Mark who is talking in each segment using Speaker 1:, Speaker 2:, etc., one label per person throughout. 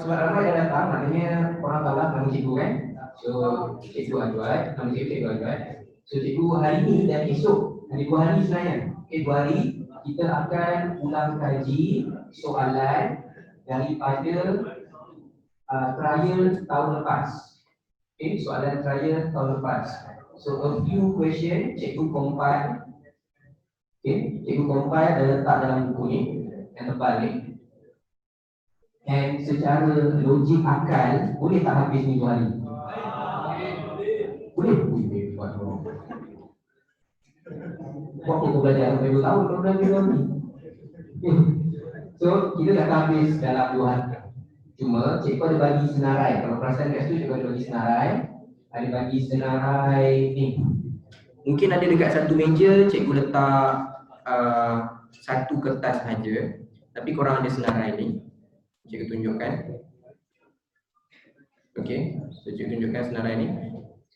Speaker 1: sebab ramai dah datang, maknanya korang tahu lah nama cikgu kan. So cikgu Adwai, nama cikgu Adwai. So cikgu hari ni dan esok, ada 2 hari sebenarnya. Okay, 2 hari kita akan ulang kaji soalan daripada trial tahun lepas. Okay, soalan trial tahun lepas. So a few question cikgu compile. Okay, cikgu compile dan letak dalam buku ni yang tebal ni. And secara logik akal, boleh tak habis minggu hari? Boleh? Buat apa kau belajar sampai 2 tahun kau belajar minggu hari? So, kita dah habis dalam 2 hari. Cuma, cikgu ada bagi senarai. Kalau perasan kat situ, cikgu ada bagi senarai. Ada bagi senarai ni. Mungkin ada dekat satu meja, cikgu letak satu kertas saja. Tapi korang ada senarai ni. Cikgu tunjukkan. Okey, so cikgu tunjukkan senarai ni.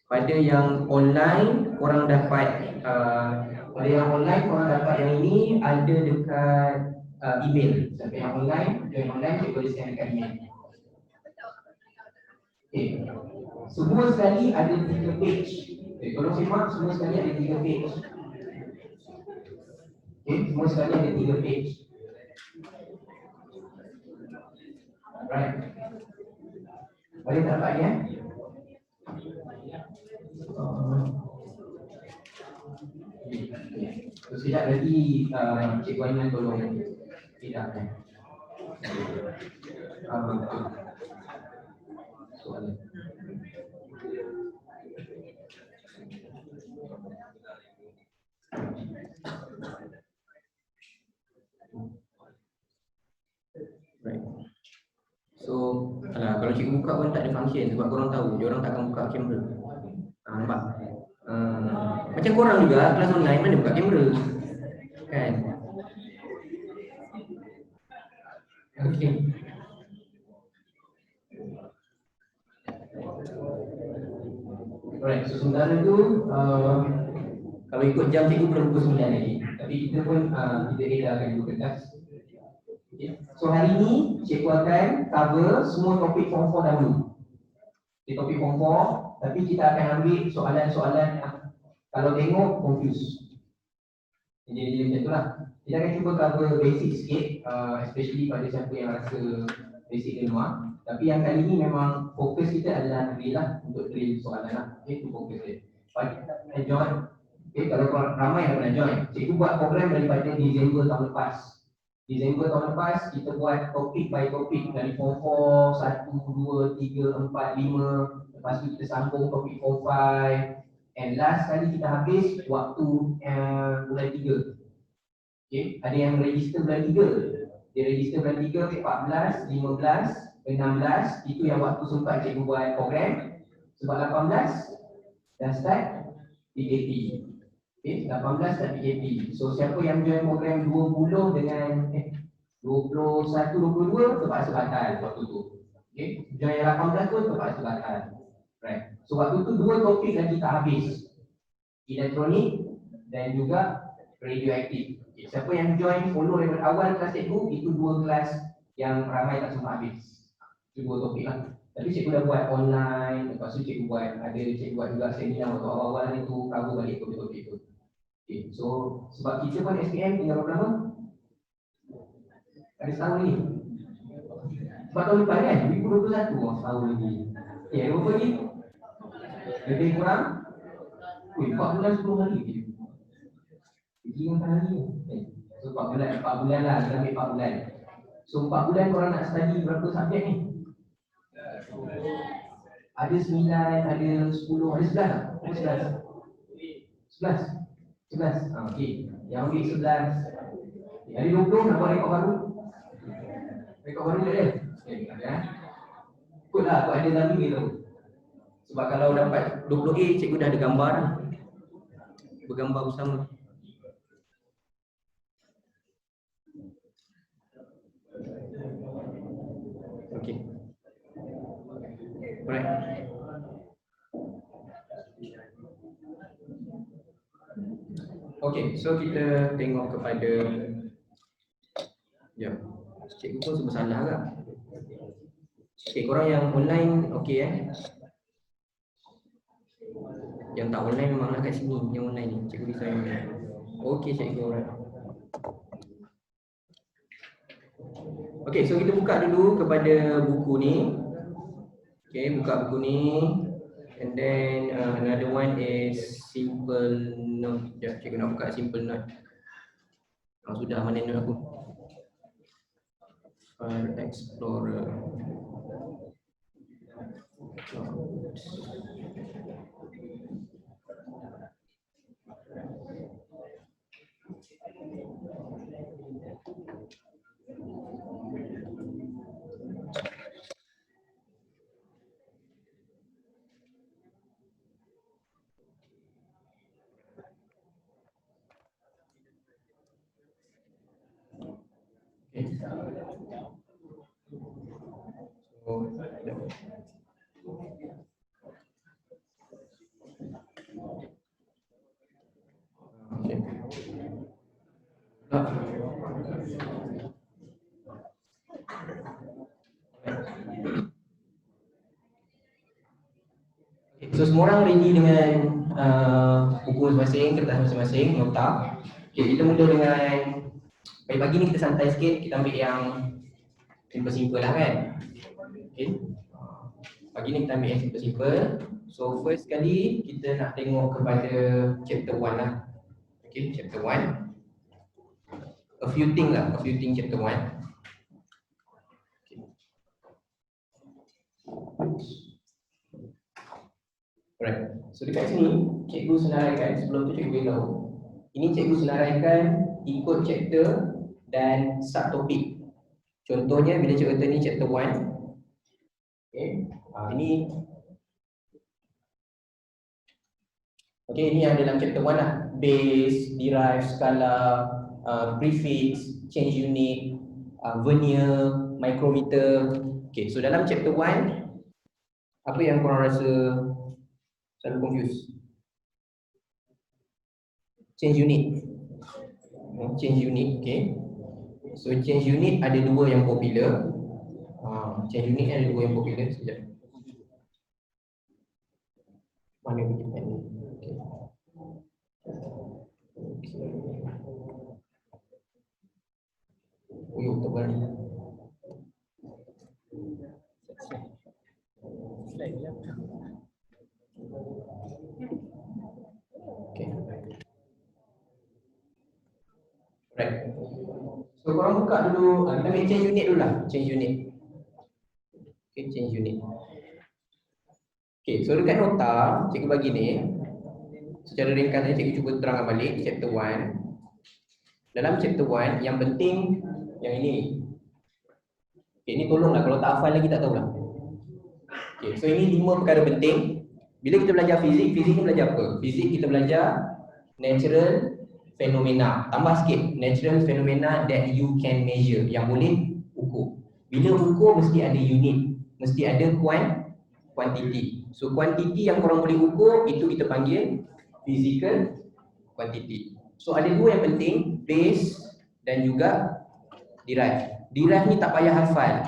Speaker 1: Pada yang online, korang dapat pada yang online korang dapat yang ini ada dekat email. Siapa yang online, cikgu boleh share dekat email. Okey. Semua sekali ada 3 page. Okay, tolong simak, semua sekali ada 3 page. Okey, semua sekali ada 3 page. Right. Boleh tak dapat ya? Sekejap lagi Cikgu Aiman tolong tidak kan? Soalan. Right. So, kalau cikgu buka pun tak ada function sebab korang tahu dia orang takkan buka kamera. Nampak? Macam korang juga kelas online mana buka kamera. Kan? Okey. Alright, so sementara tu kalau ikut jam cikgu belum pukul 9 lagi. Tapi kita pun kita edarkan dulu kertas. Okay. So hari ni cikgu akan cover semua topik form 4 dahulu. Okay, topik form 4, tapi kita akan ambil soalan-soalan yang kalau tengok confuse. Jadi macam itulah. Kita akan cuba cover basic sikit, especially pada siapa yang rasa basic di rumah. Tapi yang kali ni memang fokus kita adalah drill lah, untuk drill soalan lah. Okay, itu fokus dia. Bagi kita pernah join, okay, kalau ramai yang pernah join, cikgu buat program daripada Disember tahun lepas. Disember tahun lepas, kita buat topik by topik dari form 4, 1, 2, 3, 4, 5. Lepas tu kita sambung topik form 5. And last kali kita habis waktu bulan 3. Okay, ada yang register bulan 3. Dia register bulan 3, 14, 15, 16. Itu yang waktu sempat cikgu buat program. Sebab 18 dah start PKP. Okay, 18 start PKP. So siapa yang join program 20 dengan 21, 22 terpaksa batal waktu tu. Okay, join yang 18 pun terpaksa batal. Right. So waktu tu 2 topik lagi tak habis. Elektronik dan juga radioaktif. Okay. Siapa yang join follow daripada awal kelas cikgu, itu 2 kelas yang ramai tak sempat habis. Itu 2 topik lah. Tapi cikgu dah buat online, lepas tu cikgu buat, ada cikgu buat juga seminar waktu awal-awal itu cover balik topik-topik itu. Okay. So sebab kita pun SPM tinggal berapa lama? Ada setahun ni. Sebab tahun depan kan, 2021 setahun lagi. Okay, berapa ni? Lebih kurang 4 bulan 10 hari. Jadi 4 hari. So 4 bulan lah, kita ambil 4 bulan. So 4 bulan korang nak study berapa subjek ni? Ada 9, ada 10, ada 11 tak? Ada 11? 11? Okey. Yang ambil 11. Ada 20 nak buat rekod baru? Rekod baru tak ada? Okay, ada. Ikutlah, aku ada dalam ni tu. Sebab kalau dapat 20A, cikgu dah ada gambar dah. Bergambar bersama. Okey. Alright. Okey, so kita tengok kepada cikgu pun semua salah kan? Okay, korang yang online, okay Yang tak online memanglah kat sini, yang online ni, cikgu bisa yang online. Okay cikgu, alright. Okay, so kita buka dulu kepada buku ni. Okay, buka buku ni. And then another one is simple note. Sekejap, cikgu nak buka simple note. Sudah, mana note aku? File Explorer. Okay. So semua orang ready dengan buku masing-masing, kertas masing-masing, nota. Okay, kita mula dengan pagi ni kita santai sikit, kita ambil yang simple-simple lah kan. Okay. Pagi ni kita ambil yang simple-simple. So first kali kita nak tengok kepada chapter 1 lah. Okay, chapter 1. A few things chapter 1. Okay. Alright, so dekat sini cikgu senaraikan, sebelum tu cikgu beritahu. Ini cikgu senaraikan ikut chapter dan subtopik. Contohnya bila cikgu kata ni chapter 1. Okay, ini ini yang dalam chapter 1 lah. Base, derive, skala, prefix, change unit, vernier, micrometer. Okay, so dalam chapter 1, apa yang korang rasa selalu confuse? Change unit. Change unit, okay. So change unit ada dua yang popular. Change unit ada dua yang popular. Sekejap. Mana yang kita ni? Okay. Uyuh, tebal ni. Okay. Right. So korang buka dulu, kita ambil change unit dulu lah. Change unit. Okay, change unit. Okay, so dekat nota, cikgu bagi ni. Secara ringkas ni cikgu cuba terangkan balik chapter 1. Dalam chapter 1, yang penting yang ini. Okay, ini tolonglah kalau tak hafal lagi tak tahulah. Okay, so ini 5 perkara penting. Bila kita belajar fizik, fizik ni belajar apa? Fizik kita belajar natural phenomena. Tambah sikit, natural phenomena that you can measure, yang boleh ukur. Bila ukur mesti ada unit, mesti ada quantity. So quantity yang korang boleh ukur itu kita panggil physical quantity. So ada dua yang penting, base dan juga derive. Derive ni tak payah hafal.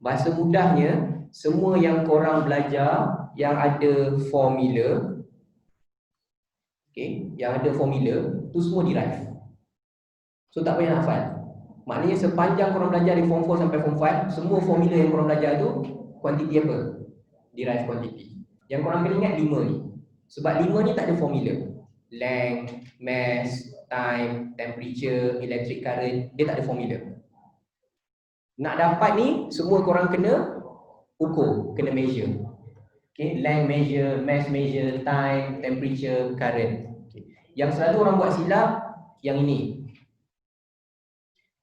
Speaker 1: Bahasa mudahnya, semua yang korang belajar yang ada formula, okay, yang ada formula tu semua derive. So tak payah hafal. Maknanya sepanjang korang belajar dari form 4 sampai form 5, semua formula yang korang belajar tu quantity apa? Derive quantity. Yang korang kena ingat 5 ni. Sebab 5 ni tak ada formula. Length, mass, time, temperature, electric current, dia tak ada formula. Nak dapat ni, semua korang kena ukur, kena measure. Okay, length measure, mass measure, time, temperature, current. Okay. Yang selalu orang buat silap, yang ini.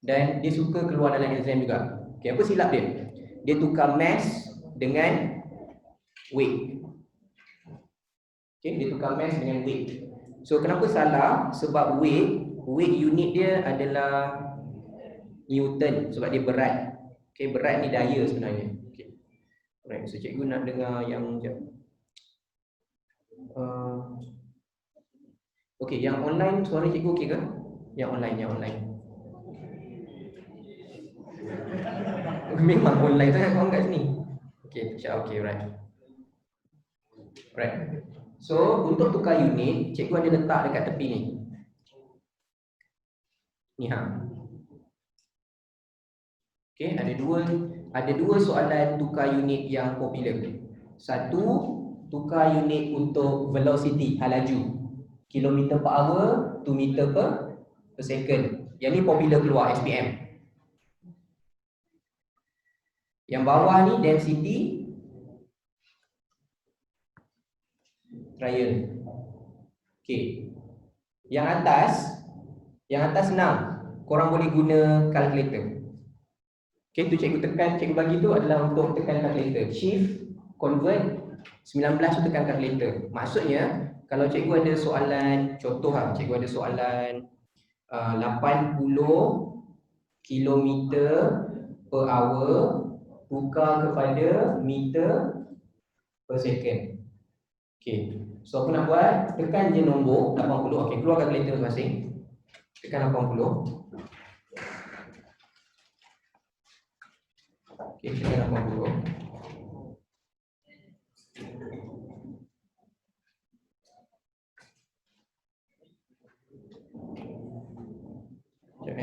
Speaker 1: Dan dia suka keluar dalam exam juga. Okay, apa silap dia? Dia tukar mass dengan weight. Okay, dia tukar mass dengan weight. So kenapa salah? Sebab weight unit dia adalah Newton, sebab dia berat. Okay, berat ni daya sebenarnya. Okay. Alright, so cikgu nak dengar yang okay, yang online suara cikgu okey ke? Yang online. Memang online sangat korang kat sini. Okay, okay, right. Right. So untuk tukar unit, cikgu ada letak dekat tepi ni. Ni ha. Okay, ada dua soalan tukar unit yang popular. Satu, tukar unit untuk velocity, hal laju. Kilometer per hour to meter per second. Yang ni popular keluar SPM. Yang bawah ni density trial. Okay. Yang atas senang. Korang boleh guna calculator. Okay, tu cikgu tekan, cikgu bagi tu adalah untuk tekan calculator. Shift, convert, 19 tu tekan calculator. Maksudnya, kalau cikgu ada soalan, contoh lah, cikgu ada soalan 80 km per hour tukar kepada meter per second. Okay, so apa nak buat? Tekan je nombor 80. Okay, keluar calculator masing-masing. Tekan 80. Okay, tekan 80. Sekejap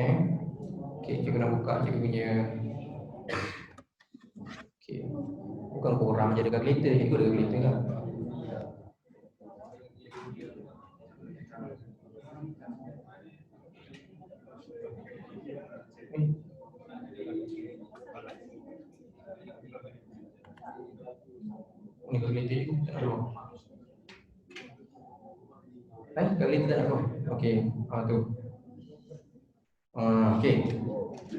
Speaker 1: Okay, cikgu nak buka cikgu punya. Okay, bukan korang je ada calculator, cikgu ada calculator lah. Ni calculator cikgu tak nak. Calculator tak nak. Okay, tu. Okay,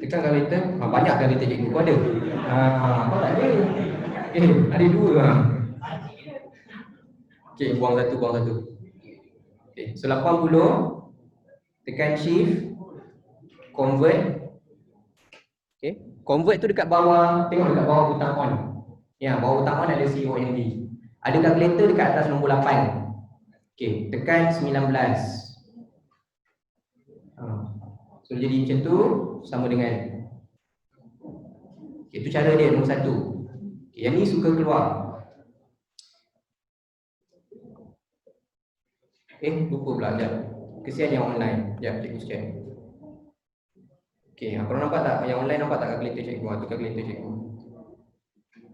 Speaker 1: tekan calculator. Banyak calculator cikgu kau ada. Kau tak ada. Okay, ada dua. Okay, buang satu. Okay, so 80. Tekan shift, convert. Okay, convert tu dekat bawah. Tengok dekat bawah butang on. Ya, bawah butang on ada CONV. Ada calculator dekat atas nombor 8. Okay, tekan 19. So jadi macam tu sama dengan. Okay, itu cara dia nombor 1. Okay, yang ni suka keluar. Lupa pula sekejap. Kesian yang online. Sekejap cikgu share. Okay, korang nampak tak? Yang online nampak tak calculator cikgu? Itu calculator cikgu.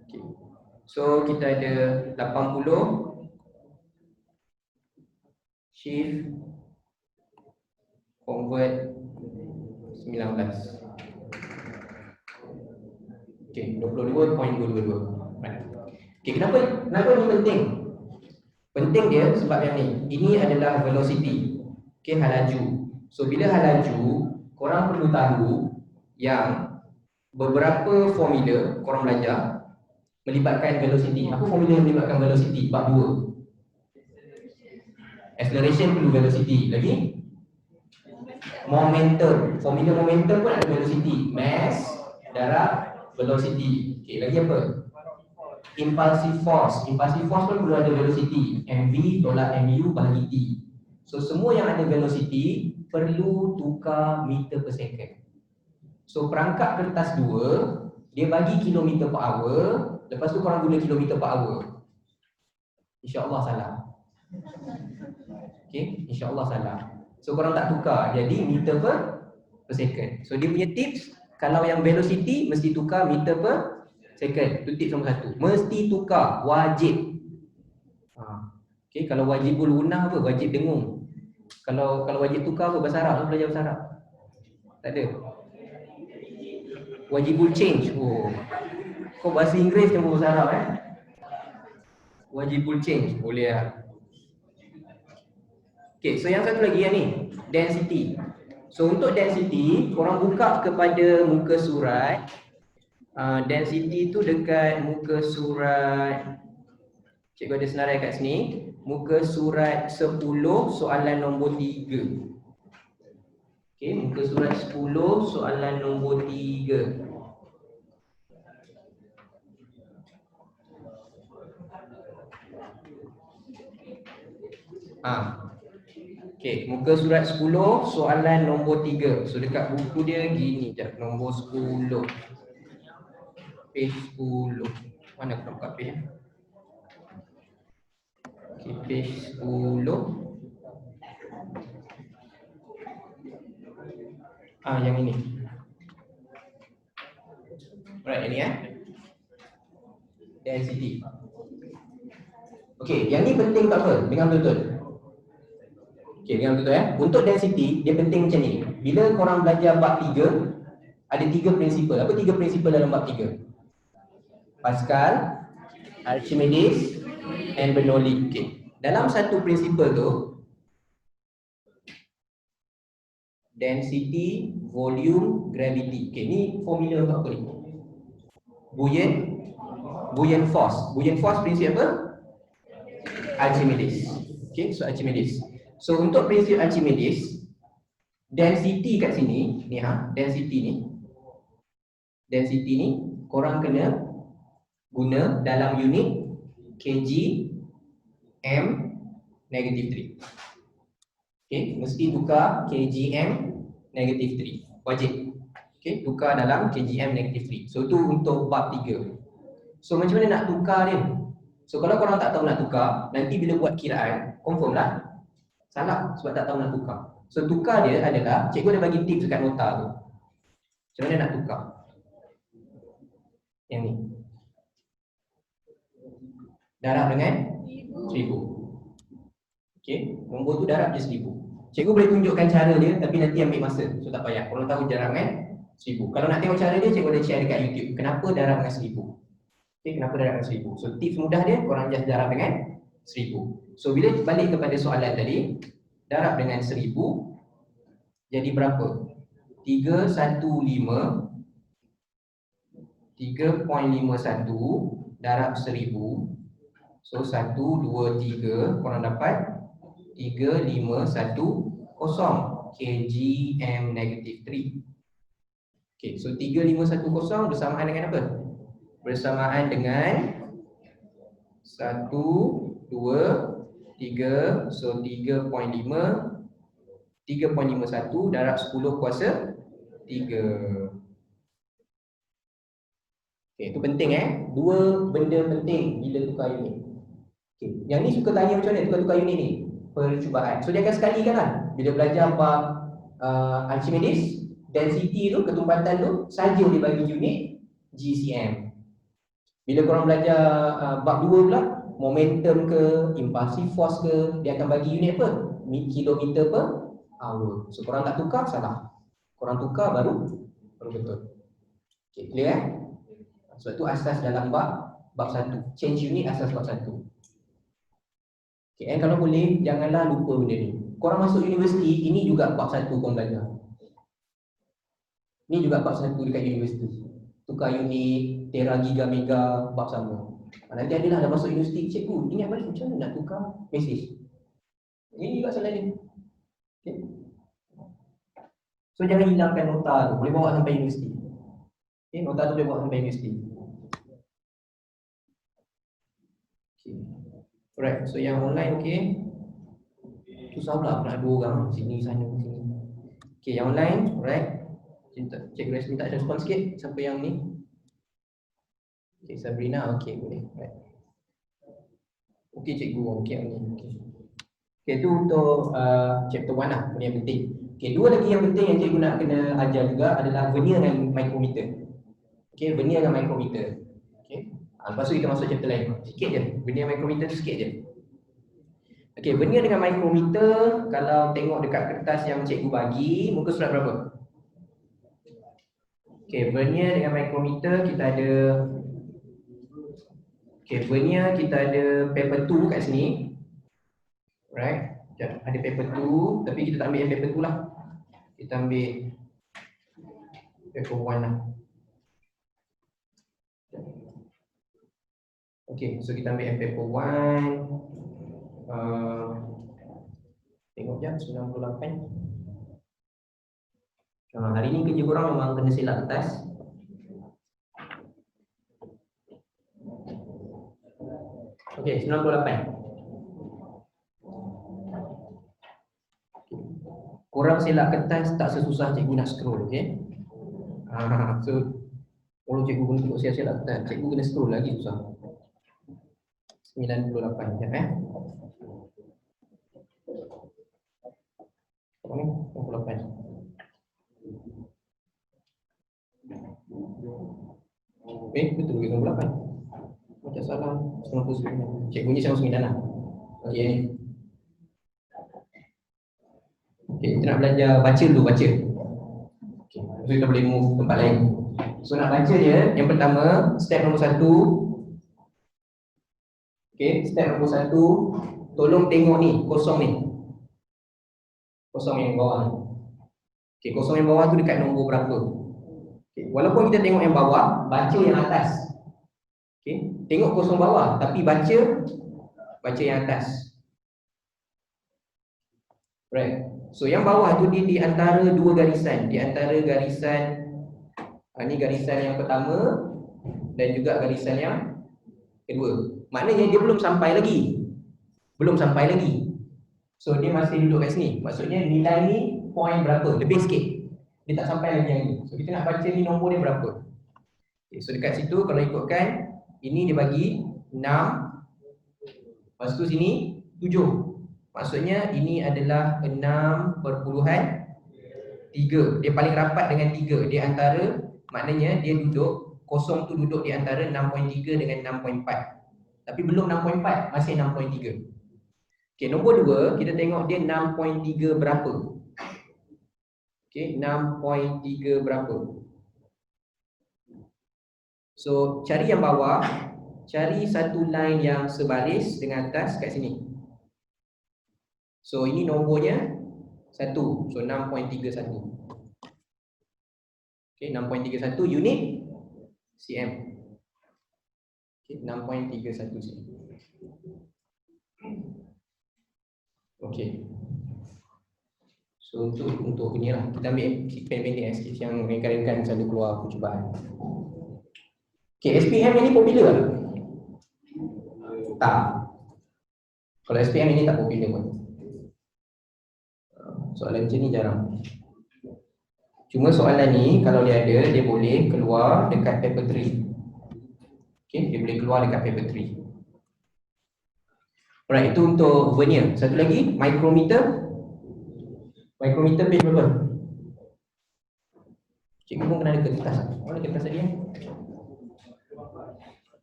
Speaker 1: Okay. So kita ada 80 shift convert 19. Okay, 22.222. Right. Okay, kenapa ni penting? Penting dia sebab yang ni. Ini adalah velocity. Okay, hal laju. So bila hal laju, korang perlu tahu yang beberapa formula korang belajar melibatkan velocity. Apa formula yang melibatkan velocity? Bab 2. Acceleration perlu velocity. Lagi momentum. Formula momentum pun ada velocity. Mass darab velocity. Okay, lagi apa? Impulsive force. Impulsive force pun perlu ada velocity. MV tolak MU bahagi T. So semua yang ada velocity perlu tukar meter per second. So perangkap kertas 2 dia bagi kilometer per hour. Lepas tu korang guna kilometer per hour. InsyaAllah salah. Okay, InsyaAllah salah. So korang tak tukar, jadi meter per second. So dia punya tips, kalau yang velocity mesti tukar meter per second. Itu tips nombor 1. Mesti tukar, wajib. Okay, kalau wajibul gunah apa? Wajib dengung. Kalau wajib tukar apa? Bahasa Arab, belajar bahasa Arab. Tak ada. Wajibul change. Kau bahasa Inggeris kan bahasa Arab Wajibul change, boleh lah. Okay, so yang satu lagi yang ni, density. So untuk density, korang buka kepada muka surat. Density tu dekat muka surat, cikgu ada senarai kat sini. Muka surat 10 soalan nombor 3. Okay, muka surat 10 soalan nombor 3. Okay, muka surat 10 soalan nombor 3. So dekat buku dia gini je, nombor 10. Page 10. Mana aku nak buka page? Okay, page 10. Yang ini. Alright, ini density. Okay, yang ni penting tak apa? Dengar betul-betul. Okay, dengar betul-betul Untuk density, dia penting macam ni. Bila korang belajar bab 3, ada 3 prinsipal. Apa 3 prinsipal dalam bab 3? Pascal, Archimedes, and Bernoulli. Okay. Dalam satu prinsipal tu, density, volume, gravity. Okay, ni formula untuk apa ni? Buoyant force. Buoyant force prinsip apa? Archimedes. Okay, so Archimedes. So untuk prinsip Archimedes, density kat sini, ni density ni korang kena guna dalam unit kg m -3. Okay, mesti tukar kg m -3. Wajib. Okay, tukar dalam kg m -3. So tu untuk bab 3. So macam mana nak tukar dia? So kalau korang tak tahu nak tukar, nanti bila buat kiraan, confirm lah salah sebab tak tahu nak tukar. So tukar dia adalah, cikgu ada bagi tips dekat nota tu. Macam mana nak tukar? Yang ni. Darab dengan 1000. Okey, nombor tu darab je 1000. Cikgu boleh tunjukkan cara dia tapi nanti ambil masa. So tak payah. Korang tahu darab dengan 1000. Kalau nak tengok cara dia, cikgu boleh share dekat YouTube. Kenapa darab dengan 1000? Okey, kenapa darab dengan 1000? So tips mudah dia, korang just darab dengan 1000. So bila balik kepada soalan tadi, darab dengan 1000 jadi berapa? 351 darab 1000. So 1, 2, 3, korang dapat 3510 kg m -3. Okay, so 3510 bersamaan dengan apa? Bersamaan dengan 1, 2, 3, so 3.51 darab 10 kuasa 3. Okay, itu penting Dua benda penting bila tukar unit. Okay, yang ni suka tanya macam mana tukar unit ni? Percubaan. So dia akan sekalikan lah. Bila belajar bab Archimedes, density tu, ketumpatan tu saja dia bagi unit GCM. Bila korang belajar bab 2 pula, momentum ke, impulsive force ke, dia akan bagi unit apa? Kilometer per hour. So korang tak tukar, salah. Korang tukar baru betul. Okay, clear Sebab tu asas dalam bab 1. Change unit asas bab 1. Okay, kalau boleh, janganlah lupa benda ni. Korang masuk universiti, ini juga bab 1 korang belajar. Ini juga bab 1 dekat universiti. Tukar unit, tera, giga, mega, bab sama. Nanti adalah dah masuk universiti, cikgu, ingat balik macam mana nak tukar mesej. Ini juga salah dia. Okay. So jangan hilangkan nota tu, boleh bawa sampai universiti. Okay, nota tu boleh bawa sampai universiti. Okay. Alright, so yang online susah pula nak 2 orang sini sana sini. Okay, yang online, alright. Cikgu rasa minta respon sikit siapa yang ni. Okay, Sabrina, okay boleh. Alright. Okay cikgu, okay yang ni. Okay, tu untuk chapter 1 lah, benda yang penting. Okay, 2 lagi yang penting yang cikgu nak kena ajar juga adalah vernier dan micrometer. Okay, vernier dan micrometer. Okay. Lepas tu kita masuk chapter lain. Sikit je, vernier micrometer tu sikit je. Okay, vernier dengan micrometer, kalau tengok dekat kertas yang cikgu bagi, muka surat berapa? Okay, vernier dengan micrometer kita ada. Okay, vernier kita ada paper 2 kat sini. Right, ada paper 2, tapi kita tak ambil yang paper 2 lah. Kita ambil paper 1 lah. Okay, so kita ambil yang paper 1. Tengok jap, 98. Hari ni kerja korang memang kena selak kertas. Okay, 98. Korang selak kertas tak sesusah cikgu nak scroll, okay? So kalau cikgu guna tengok selak kertas, cikgu kena scroll lagi susah. 98 sekejap Ini 98. Betul ke 98? Macam salah 99. Cikgu ni 99 lah. Okey. Okey, kita nak belajar baca dulu, baca. Okey, so kita boleh move tempat lain. So nak baca dia, yang pertama, step nombor 1. Okey, step nombor 1, tolong tengok ni, kosong ni. Kosong yang bawah ni. Okey, kosong yang bawah tu dekat nombor berapa? Okey, walaupun kita tengok yang bawah, baca yang atas. Okey, tengok kosong bawah tapi baca yang atas. Right. So yang bawah tu dia di antara dua garisan, di antara garisan ni garisan yang pertama dan juga garisan yang kedua. Maknanya dia belum sampai lagi. Belum sampai lagi. So dia masih duduk kat sini. Maksudnya nilai ni point berapa? Lebih sikit. Dia tak sampai lagi yang ni. So kita nak baca ni nombor dia berapa. Okay, so dekat situ kalau ikutkan, ini dia bagi 6. Lepas tu sini 7. Maksudnya ini adalah 6/3. Dia paling rapat dengan 3. Dia antara, maknanya dia duduk, kosong tu duduk di antara 6.3 dengan 6.4. Tapi belum 6.4, masih 6.3. Okey, nombor 2, kita tengok dia 6.3 berapa. Okey, 6.3 berapa. So, cari yang bawah, cari satu line yang sebaris dengan atas kat sini. So, ini nombornya 1. So, 6.31. Okey, 6.31 unit cm. Okey, 6.31 cm. Okey. So, untuk ni lah, kita ambil pendek-pendek sikit yang ringkan-ringkan selalu keluar percubaan. Okey, SPM yang ni popular tak? Tak. Kalau SPM ini tak popular pun. Soalan macam ni jarang. Cuma soalan ni kalau dia ada, dia boleh keluar dekat paper 3. Okey, dia boleh keluar dekat paper 3. Alright, itu untuk vernier. Satu lagi, micrometer. Micrometer page berapa? Cikgu pun kena ada kertas. Mana kertas tadi?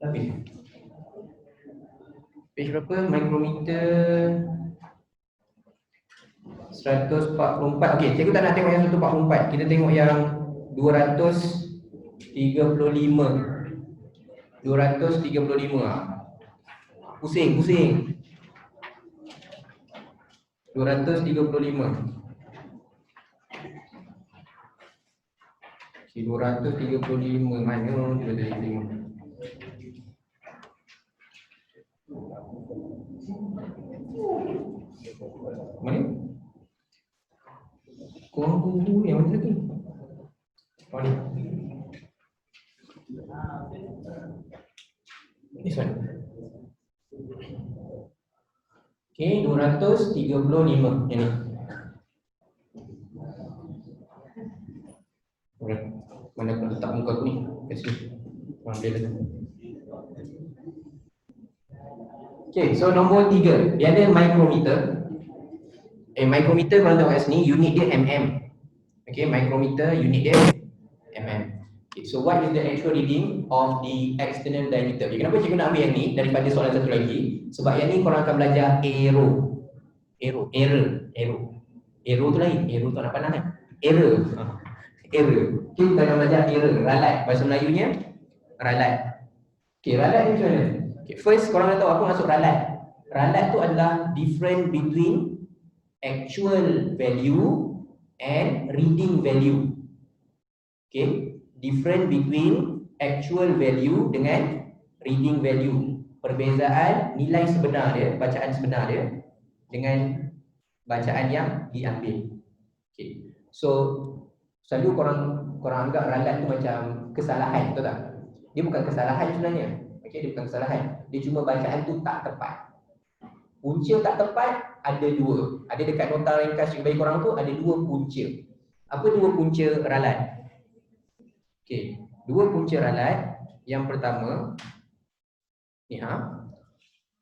Speaker 1: Tapi page berapa? Micrometer 144. Okey, cikgu tak nak tengok yang 144. Kita tengok yang 235. 235 ah. Pusing. 235. Si 235 mana 235? Mana? Korang tunggu yang mana lagi? Oh ni. This one. Okay, 235 yang ni. Alright. Mana aku letak muka aku ni? Kasih. Ambil lagi. Okay, so nombor 3. Dia ada micrometer. Micrometer kalau tengok kat sini, unit dia mm. Okay, micrometer unit dia mm. Okay, so what is the actual reading of the external diameter? Okay, kenapa cikgu nak ambil yang ni daripada soalan satu lagi? Sebab yang ni korang akan belajar error. Error tu lain. Error tu nak pandang kan? Error. Okay, kita akan belajar error. Ralat. Bahasa Melayunya ralat. Okay, ralat ni macam mana? Okay, first korang nak tahu apa maksud ralat. Ralat tu adalah difference between actual value and reading value. Okay, difference between actual value dengan reading value. Perbezaan nilai sebenar dia, bacaan sebenar dia dengan bacaan yang diambil. Okay, so selalu korang anggap ralat tu macam kesalahan, betul tak? Dia bukan kesalahan sebenarnya. Okay, dia bukan kesalahan. Dia cuma bacaan tu tak tepat. Punca tak tepat ada dua. Ada dekat nota ringkas yang bagi korang tu ada dua punca. Apa dua punca ralat? Okey, dua punca ralat. Yang pertama ni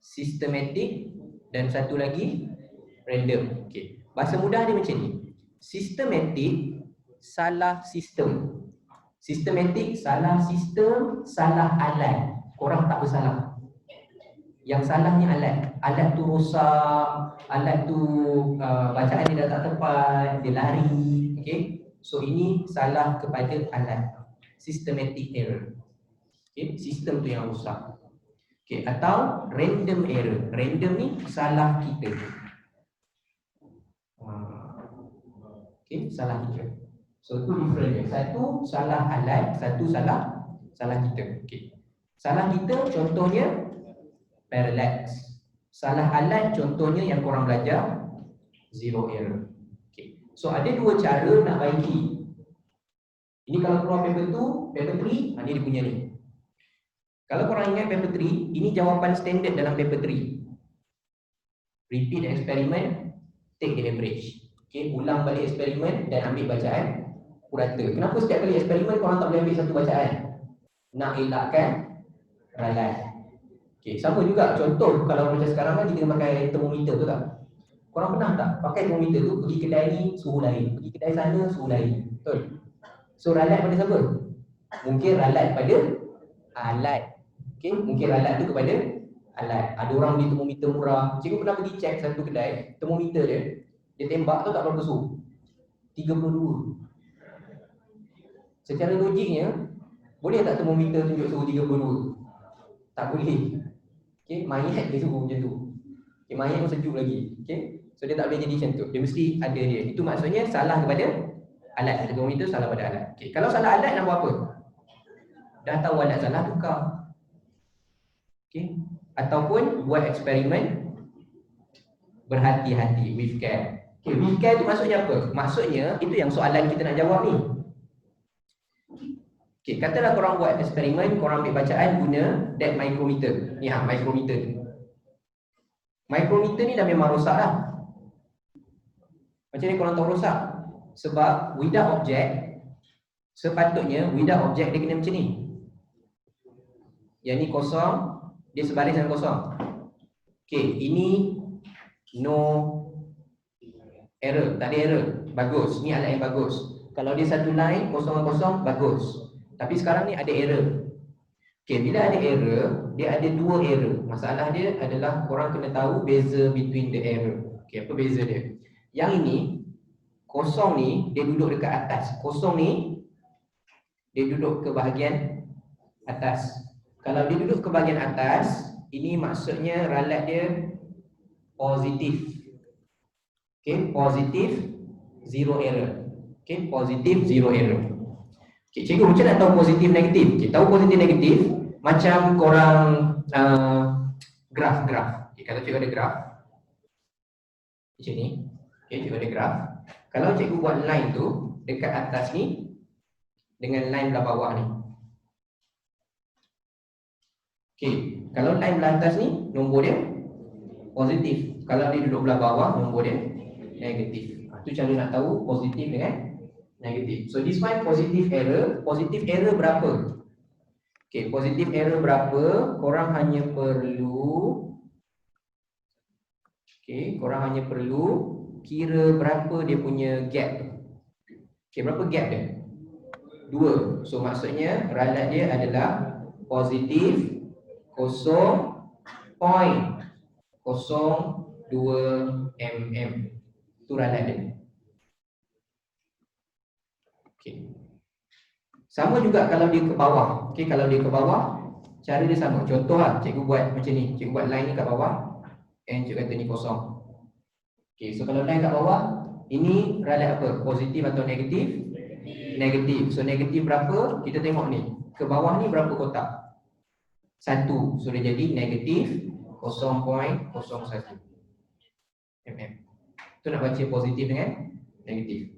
Speaker 1: Systematic, dan satu lagi random. Okey. Bahasa mudah dia macam ni. Systematic salah sistem. Systematic salah sistem, salah alat. Korang tak bersalah. Yang salahnya alat. Alat tu rosak, alat tu bacaan dia dah tak tepat, dia lari. Okay? So ini salah kepada alat. Systematic error. Okay? Sistem tu yang rosak. Okay? Atau random error. Random ni salah kita. Okay? Salah kita. So tu different dia. Satu salah alat, satu salah kita. Okay? Salah kita contohnya parallax. Salah alat contohnya yang korang belajar zero error. Okay. So ada dua cara nak baiki. Ini kalau keluar paper 2, paper 3, ini dia punya ni. Kalau korang ingat paper 3, ini jawapan standard dalam paper 3. Repeat experiment, take the average. Okay, ulang balik eksperimen dan ambil bacaan purata. Kenapa setiap kali eksperimen korang tak boleh ambil satu bacaan? Nak elakkan ralat. Okay, sama juga contoh kalau macam sekarang kan kita pakai termometer tu tak? Korang pernah tak pakai termometer tu pergi kedai ni suhu lain, pergi kedai sana suhu lain. Betul? So ralat pada siapa? Mungkin ralat pada alat. Okay, mungkin ralat tu kepada alat. Ada orang beli termometer murah. Cikgu pernah pergi check satu kedai, termometer dia tembak tu tak berapa suhu. 32. Secara logiknya boleh tak termometer tunjuk suhu 32? Tak boleh. Okay, mayat dia suruh macam tu. Okay, mayat pun sejuk lagi. Okay, so dia tak boleh jadi macam tu. Dia mesti ada dia. Itu maksudnya salah kepada alat. Termometer salah pada alat. Okay, kalau salah alat nak buat apa? Dah tahu alat salah, tukar. Okay, ataupun buat eksperimen berhati-hati, with care. Okay, with care tu maksudnya apa? Maksudnya itu yang soalan kita nak jawab ni. Okay, katalah korang buat eksperimen, korang ambil bacaan guna that micrometer. Ni micrometer ni. Micrometer ni dah memang rosak dah. Macam ni korang tahu rosak? Sebab without object, sepatutnya without object dia kena macam ni. Yang ni kosong, dia sebaris dengan kosong. Okay, ini no error, tak ada error. Bagus, ni alat yang bagus. Kalau dia satu line, kosong dengan kosong, bagus. Tapi sekarang ni ada error. Okay, bila ada error, dia ada dua error. Masalah dia adalah korang kena tahu beza between the error. Okay, apa beza dia? Yang ini, kosong ni, dia duduk dekat atas. Kosong ni, dia duduk ke bahagian atas. Kalau dia duduk ke bahagian atas, ini maksudnya ralat dia positif. Okay, positif, zero error. Okay, positif, zero error. Okay, cikgu macam nak tahu positif negatif? Okay, tahu positif negatif macam korang graf. Okay, kalau cikgu ada graf macam ni. Okay, cikgu ada graf. Kalau cikgu buat line tu dekat atas ni dengan line belah bawah ni. Okay, kalau line belah atas ni nombor dia positif. Kalau dia duduk belah bawah nombor dia negatif. Itu cara nak tahu positif dengan negatif. So this one positive error. Positive error berapa? Okay, positive error berapa? Korang hanya perlu kira berapa dia punya gap. Okay, berapa gap dia? 2. So maksudnya ralat dia adalah positif 0.02 mm. Itu ralat dia. Okay. Sama juga kalau dia ke bawah. Okay, kalau dia ke bawah, cara dia sama. Contoh lah, cikgu buat macam ni. Cikgu buat line ni kat bawah, and cikgu kata ni kosong. Okay, so kalau line kat bawah, ini ralat apa? Positif atau negatif? Negatif. So negatif berapa? Kita tengok ni. Ke bawah ni berapa kotak? 1. So dia jadi negatif 0.01 mm. Itu nak baca positif dengan negatif.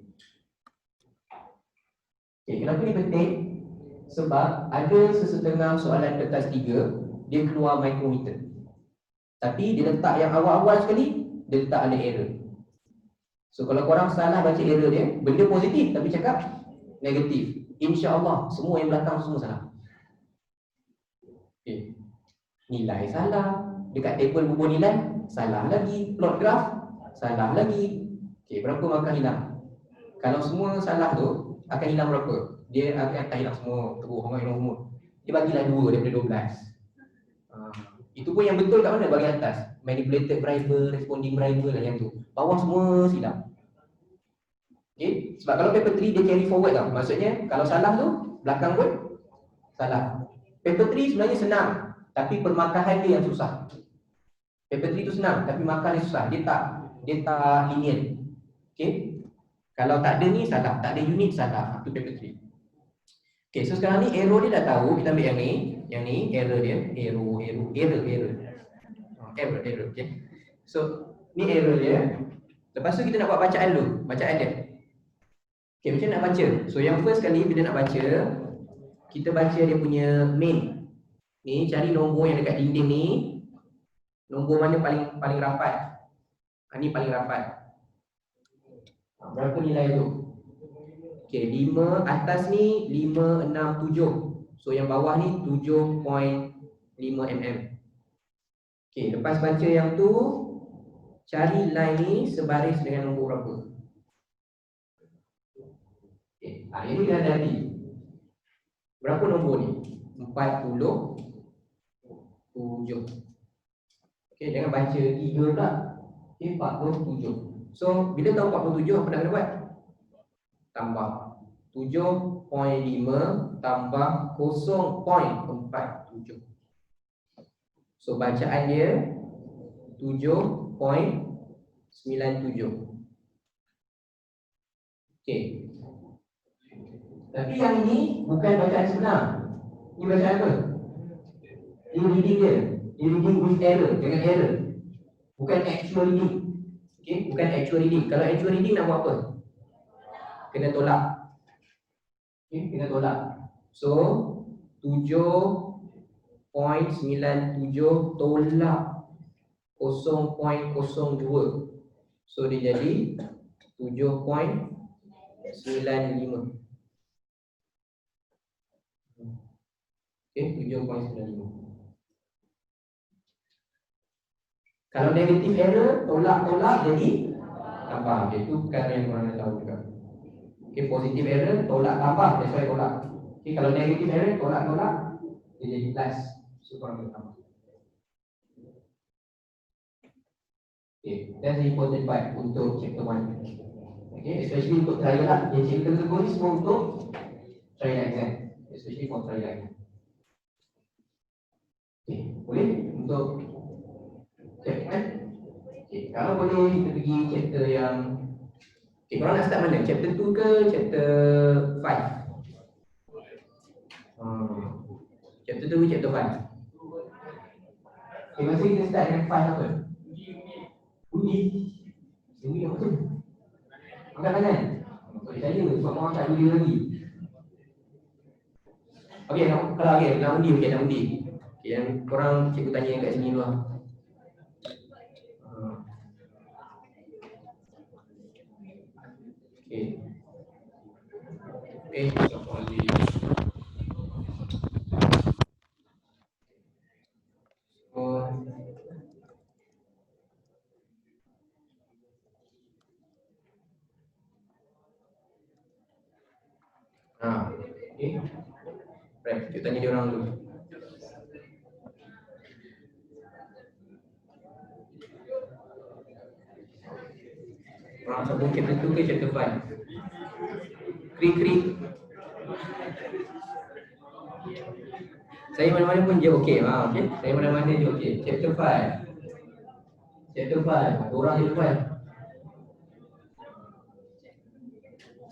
Speaker 1: Okay, kenapa ni penting? Sebab ada sesetengah soalan kertas 3 dia keluar micrometer. Tapi dia letak yang awal-awal sekali, dia letak ada error. So kalau korang salah baca error dia, benda positif tapi cakap negatif, insya-Allah semua yang belakang semua salah. Okay. Nilai salah, Dekat table bubur nilai, salah lagi. Plot graph, salah lagi. Okey, berapa markah hilang? Kalau semua salah tu, akan hilang berapa? Dia akan hilang semua, terus orang hilang semua. Dia bagilah 2 daripada 12. Itu pun yang betul kat mana? Bagian atas. Manipulated variable, responding variable lah yang tu. Bawah semua silap. Okay? Sebab kalau paper 3 dia carry forward tau. Maksudnya kalau salah tu, belakang pun salah. Paper 3 sebenarnya senang, tapi permarkahan dia yang susah. Paper 3 tu senang, tapi markah dia susah. Dia tak linear. Okay? Kalau tak ada ni salah, tak ada unit salah. Itu paper 3. Okay, so sekarang ni arrow dia dah tahu. Kita ambil yang ni error dia, error. Okay. So ni error dia. Lepas tu kita nak buat bacaan dulu, bacaan dia. Okay, macam nak baca. So yang first kali bila nak baca, kita baca dia punya main. Ni cari nombor yang dekat dinding ni. Nombor mana paling rapat? Ni paling rapat. Berapa nilai tu? Okay, 5 atas ni 5, 6, 7. So yang bawah ni 7.5 mm. Okay, lepas baca yang tu, cari line ni sebaris dengan nombor berapa. Okay, ini dah jadi. Berapa nombor ni? 47. Okay, jangan baca 3 pula. Okay, 47. So, bila tahu 47, apa nak kena buat? Tambah 7.5 tambah 0.47. So bacaan dia 7.97. Okey. Tapi yang ini bukan bacaan sebenar. Ini bacaan apa? Ini reading dia. Ini reading with error, dengan error. Bukan actual reading. Okey, bukan actual reading. Kalau actual reading nak buat apa? Kena tolak. Okay, kena tolak. So 7.97 tolak 0.02. So dia jadi 7.95. Okay, 7.95. Kalau negatif error, tolak jadi tambah. Okay, itu perkara yang korang nak tahu juga. Okay, positif error, tolak tambah, that's why tolak. Okay, kalau negatif error, tolak, dia jadi plus. So, korang kena tambah. Okay, that's the important part untuk chapter 1. Okay, especially untuk trial lah. Yang chapter tersebut ni semua untuk trial exam. Especially for trial exam. Okay, boleh? Untuk chapter 1. Okay, kalau boleh kita pergi chapter yang okay, korang nak start mana? Chapter 2 ke chapter 5? Chapter 2 ke chapter 5? Okay, masa kita start dengan 5 apa? Undi. Undi apa tu? Angkat tangan? Tak percaya sebab korang tak undi lagi. Okay, nak undi. Okay, yang korang cikgu tanya yang kat sini dulu lah. Okay, siapa lagi? Okay. Right, kita tanya dia orang dulu. Orang sebut chapter 2 ke chapter 5? Krik. Saya mana-mana pun je okey. Okay. Saya mana-mana je okey. Chapter 5. Orang je depan.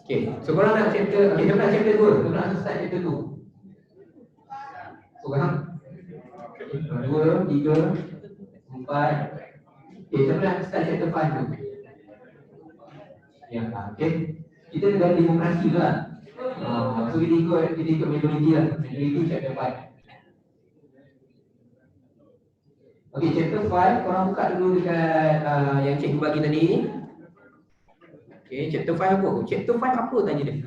Speaker 1: Okay. So korang nak chapter, okay, kita nak chapter 2. Kita nak start chapter 2. So korang 2, 3, 4. Okay, siapa nak start chapter 5 tu? Ya, okay. Kita negara demokrasi tu lah. So kita ikut majority lah. Majority chapter 5. Okay, chapter 5 korang buka dulu dekat yang cikgu bagi tadi. Okay, chapter 5 apa? Chapter 5 apa tanya dia?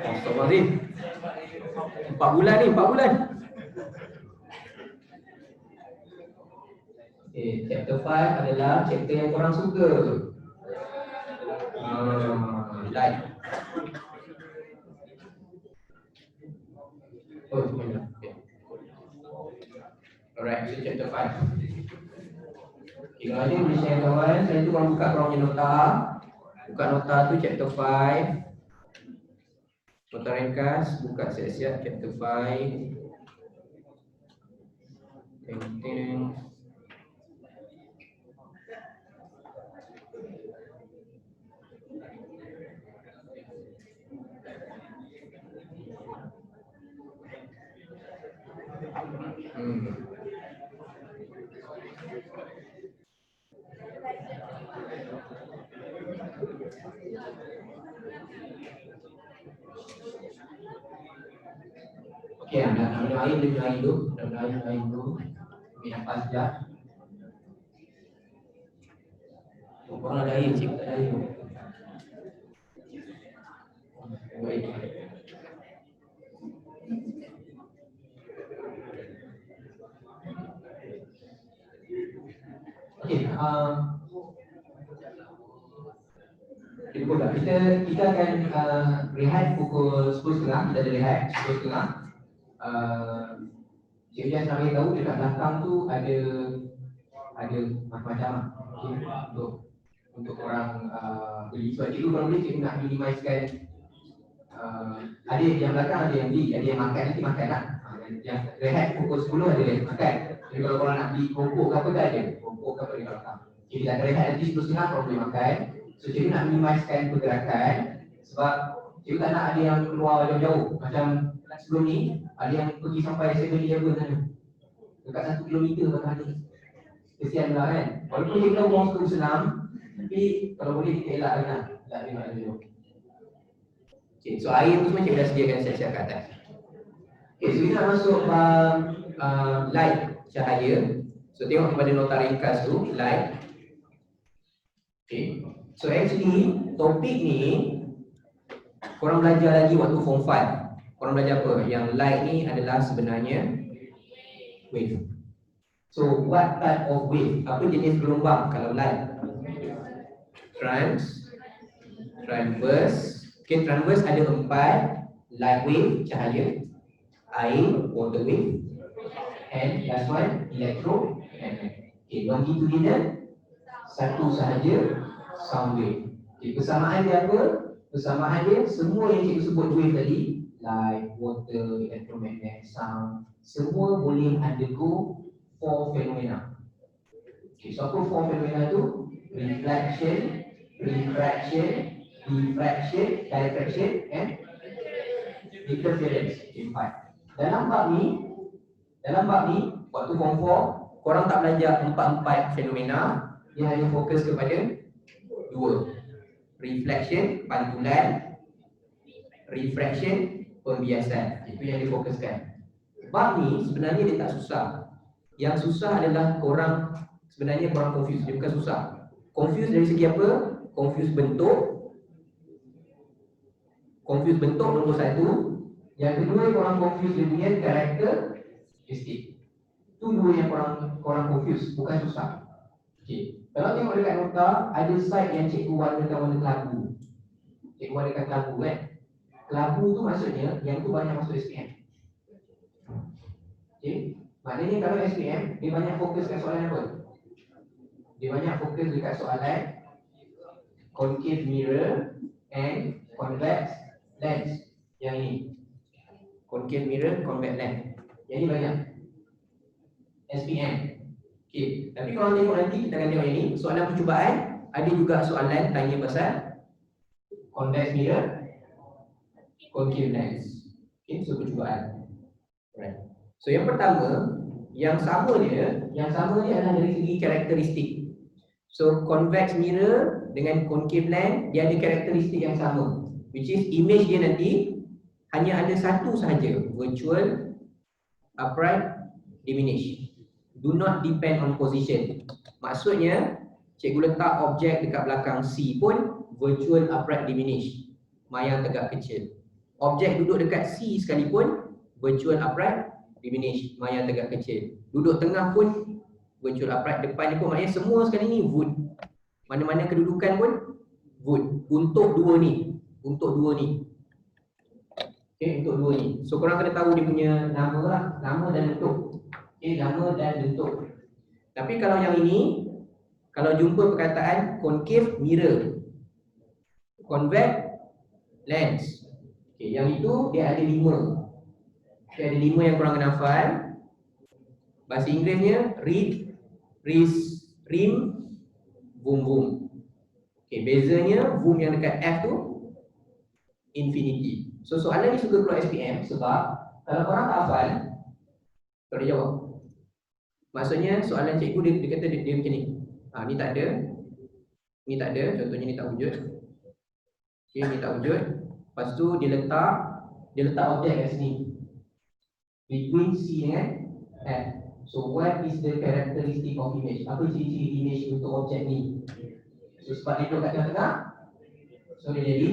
Speaker 1: Astagfirullahaladzim. 4 bulan ni, 4 bulan. Chapter 5 adalah chapter yang korang suka. Like. Oh, okay. Alright, so chapter 5. Kalau ada boleh share kawan, saya tu korang buka korang punya nota. Buka nota tu chapter 5. Nota ringkas, buka siap-siap chapter 5. Teng. Okey, nak minum air, minum air dulu. Minum air dulu. Minum nafas sekejap. Korang ada air, cik, ada air. Baik. Okey, kita akan rehat pukul 10.30. Kita ada rehat 10.30. Cikgu Jas nak tahu dekat belakang tu ada macam-macam untuk orang beli. Sebab cikgu kalau boleh cikgu nak minimizekan ada yang belakang, ada yang beli, ada yang makan, nanti makan lah. Yang rehat pukul 10 ada yang makan. Jadi kalau korang nak beli keropok ke apa tak ada, keropok ke apa di belakang. Jadi kita akan rehat nanti 10.30 korang boleh makan. So cikgu nak minimizekan pergerakan sebab cikgu tak nak ada yang keluar jauh-jauh. Macam sebelum ni ada yang pergi sampai 7-Eleven sana dekat 1 kilometer bahkan ni. Kesian lah kan. Walaupun cikgu tahu orang suka senam, tapi kalau boleh kita elakkan lah. Tak ada mana dulu. Okay, so air tu semua cikgu dah sediakan siap-siap kat atas. Okay, so kita nak masuk light, cahaya. So tengok kepada nota ringkas tu, light. Okay, so actually topik ni korang belajar lagi waktu form 5. Korang belajar apa? Yang light ni adalah sebenarnya wave. So what type of wave? Apa jenis gelombang kalau light? Transverse. Okay, transverse ada 4. Light wave, cahaya. Air, water wave. And last one, electromagnetic. Okay, longitudinal, satu sahaja, sound wave. Okay, persamaan dia apa? Persamaan dia semua yang cikgu sebut wave tadi, light, water, electromagnetic, sound, semua boleh undergo 4 fenomena. Okay, so apa 4 fenomena tu? Reflection, refraction, diffraction, diffraction, and interference. Okay, 4. Dalam bab ni, waktu form 4, korang tak belajar 4 fenomena, dia hanya fokus kepada 2. Reflection, pantulan. Refraction, pembiasan. Itu yang difokuskan. Bab ni sebenarnya dia tak susah. Yang susah adalah korang confuse. Dia bukan susah. Confuse dari segi apa? Confuse bentuk nombor 1. Yang kedua korang confuse dia punya karakteristik. Itu 2 yang korang confuse, bukan susah. Okey. Kalau tengok dekat nota, ada side yang cikgu warnakan warna kelabu. Cikgu warnakan kelabu kan. Kelabu tu maksudnya yang tu banyak masuk SPM. Okey. Maknanya kalau SPM, dia banyak fokus kat soalan apa? Dia banyak fokus dekat soalan concave mirror and convex lens. Yang ini concave mirror, convex lens. Yang ini banyak SPM. Okey, tapi kalau tengok nanti kita akan tengok ini soalan percubaan, ada juga soalan tanya pasal convex mirror, concave lens. Okey, so percubaan. Alright. So yang pertama, yang sama dia adalah dari segi karakteristik. So convex mirror dengan concave lens dia ada karakteristik yang sama, which is image dia nanti hanya ada satu sahaja, virtual, upright, diminish. Do not depend on position. Maksudnya cikgu letak objek dekat belakang C pun virtual, upright, diminish, mayang tegak kecil. Objek duduk dekat C sekalipun virtual, upright, diminish, mayang tegak kecil. Duduk tengah pun Virtual upright depan ni pun maknanya semua sekali ni would. Mana-mana kedudukan pun would. Untuk dua ni. Untuk dua ni. Okay, untuk dua ni. So korang kena tahu dia punya nama lah. Nama dan bentuk. Okay, nama dan bentuk. Tapi kalau yang ini, kalau jumpa perkataan concave mirror, convex lens. Okay, yang itu dia ada 5. Okay, ada 5 yang korang kena hafal. Bahasa Inggerisnya read, wrist, rim, boom boom. Okay, bezanya boom yang dekat F tu infinity. So soalan ni suka keluar SPM sebab kalau korang tak hafal, korang jawab. Maksudnya soalan cikgu dia kata dia macam ni. Ni tak ada. Ni tak ada, contohnya ni tak wujud. Okay, ni tak wujud. Lepas tu dia letak objek kat sini. Between C dengan F. So what is the characteristic of image? Apa ciri-ciri image untuk objek ni? So sebab dia duduk kat tengah-tengah, so dia jadi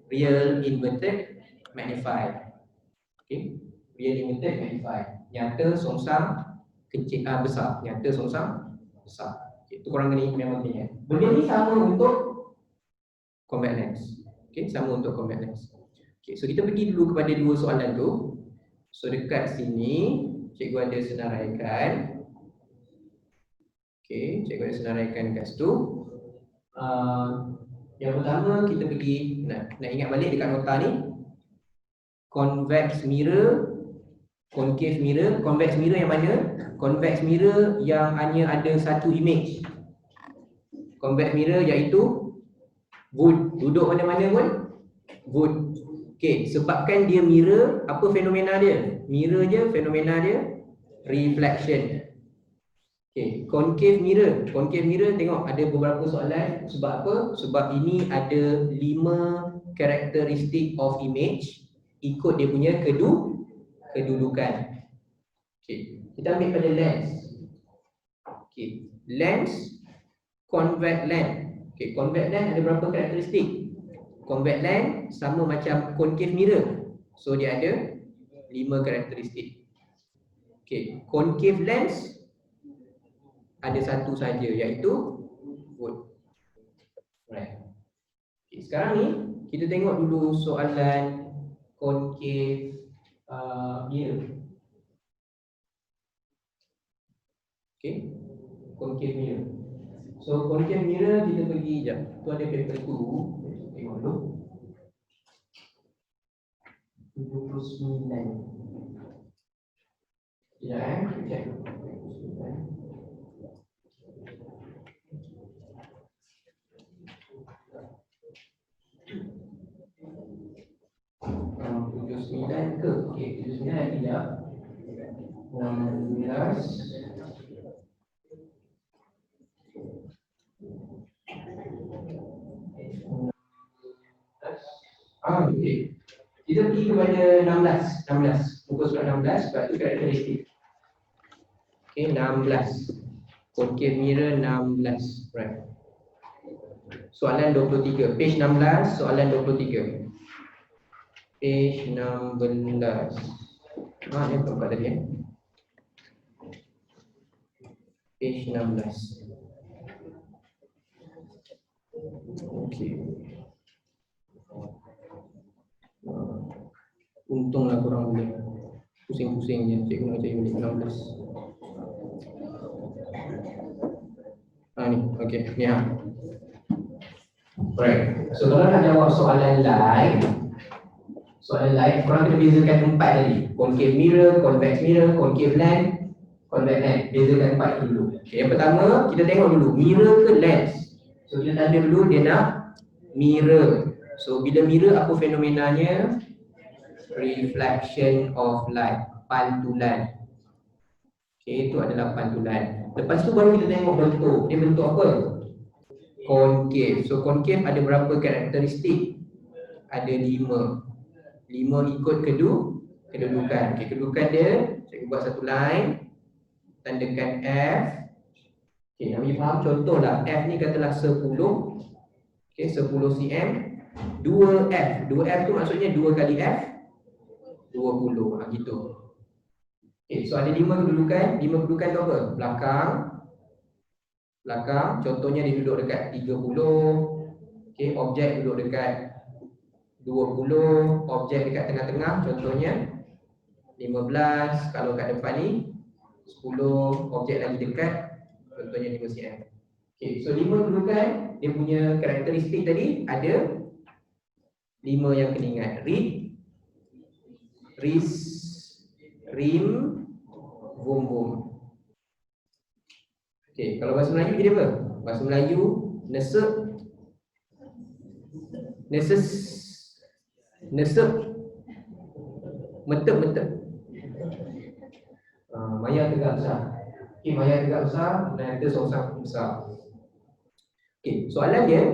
Speaker 1: real inverted magnified. Okay, real inverted magnified. Nyata songsam kecil besar. Nyata songsam besar. Okay, itu korang kena memang ingat. Benda ni sama untuk convex lens. Okay, sama untuk convex lens. Okay, so kita pergi dulu kepada dua soalan tu. So dekat sini cikgu ada senaraikan. Okay, cikgu ada senaraikan kat situ. Yang pertama kita pergi nak ingat balik dekat nota ni. Convex mirror, concave mirror. Convex mirror yang mana? Convex mirror yang hanya ada satu image. Convex mirror iaitu wood. Duduk mana-mana pun wood. Okay, sebabkan dia mirror, apa fenomena dia? Mirror je, fenomena dia reflection. Okay, concave mirror. Concave mirror tengok ada beberapa soalan. Sebab apa? Sebab ini ada 5 karakteristik of image ikut dia punya kedudukan. Okay, kita ambil pada lens. Okay, lens, convex lens. Okay, convex lens ada berapa karakteristik? Convex lens sama macam concave mirror. So dia ada 5 karakteristik. Okay, concave lens ada satu saja iaitu wood. Right. Okay, sekarang ni kita tengok dulu soalan concave mirror. Okay, concave mirror. So concave mirror kita pergi jap. Tu ada paper tu. Tengok dulu. 79. Ya, cek. Ke? Okey, 79 tidak. 16. Okey. Kita pergi kepada 16. Muka surat 16 sebab itu karakteristik. Okey, 16. Concave mirror 16. Right. Soalan 23. Page 16, soalan 23. Page 16. Ni tempat tadi ya. Page 16. Okey. Untunglah korang boleh pusing-pusing je. Cikgu nak cari balik 16. Ni, okey. Ni ha. Alright. So kalau nak jawab soalan lain, korang kena bezakan tempat tadi. Concave mirror, convex mirror, concave lens, convex lens. Bezakan tempat tu dulu. Okay, yang pertama kita tengok dulu mirror ke lens. So kita tanda dulu dia nak mirror. So bila mirror apa fenomenanya? Reflection of light, pantulan. Okay, itu adalah pantulan. Lepas tu baru kita tengok bentuk. Dia bentuk apa? Concave. So concave ada berapa karakteristik? Ada 5. 5 ikut kedudukan. Okay, kedudukan dia, saya buat satu line, tandakan F. Okay, nak bagi faham contohlah, F ni katalah 10. Okay, 10 cm. 2F. 2F tu maksudnya 2 kali F 20. Gitu. Okay, so ada 5 kedudukan. 5 kedudukan tu apa? Belakang, contohnya dia duduk dekat 30. Okay, objek duduk dekat 20, objek dekat tengah-tengah, contohnya 15. Kalau kat depan ni 10, objek lagi dekat, contohnya 5 cm. Okay, so 5 kedudukan, dia punya karakteristik tadi ada 5 yang kena ingat. Read, Riz, Rim, Vum Vum. Okay, kalau bahasa Melayu jadi apa? Bahasa Melayu, nesek, neses, nesek, metep, metep. Maya tegak besar. Okay, maya tegak besar, dan ada songsang besar. Okay, soalan dia,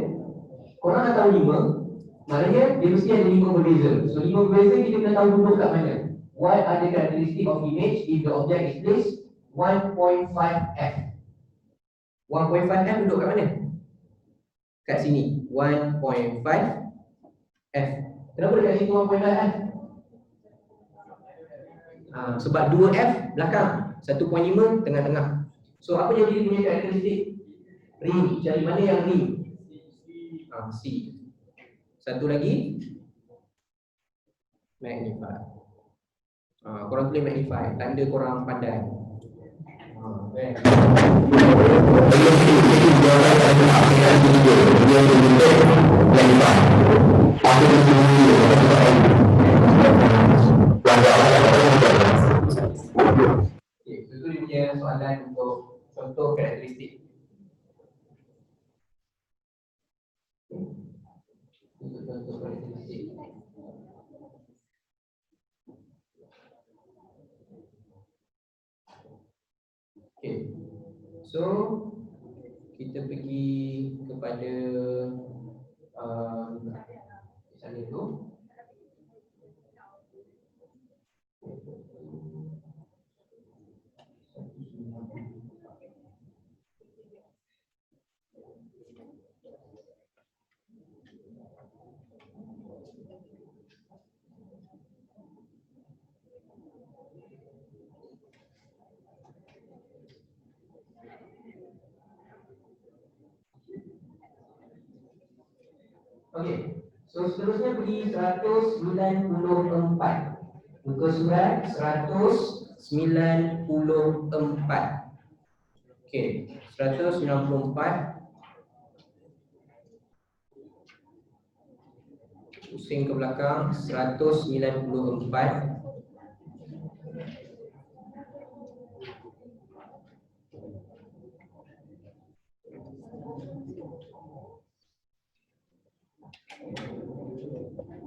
Speaker 1: korang dah tahu 5, maknanya dia mesti ada 5 berbeza. So 5 berbeza kita kena tahu duduk kat mana. What are the characteristic of image if the object is placed 1.5f? 1.5f duduk kat mana? Kat sini, 1.5f. Kenapa dekat situ 1.5f? Sebab 2f belakang, 1.5 tengah-tengah. So apa jadi dia punya karakteristik? Ring, cari mana yang ring? C. Satu lagi, magnify. Korang tulis magnify, tanda korang pandai. Itu dia punya soalan untuk contoh karakteristik. Untuk contoh karakteristik. Okay. So kita pergi kepada sana tu. Okey. So seterusnya pergi 194. Muka surat 194. Okey, 194. Pusing ke belakang 194.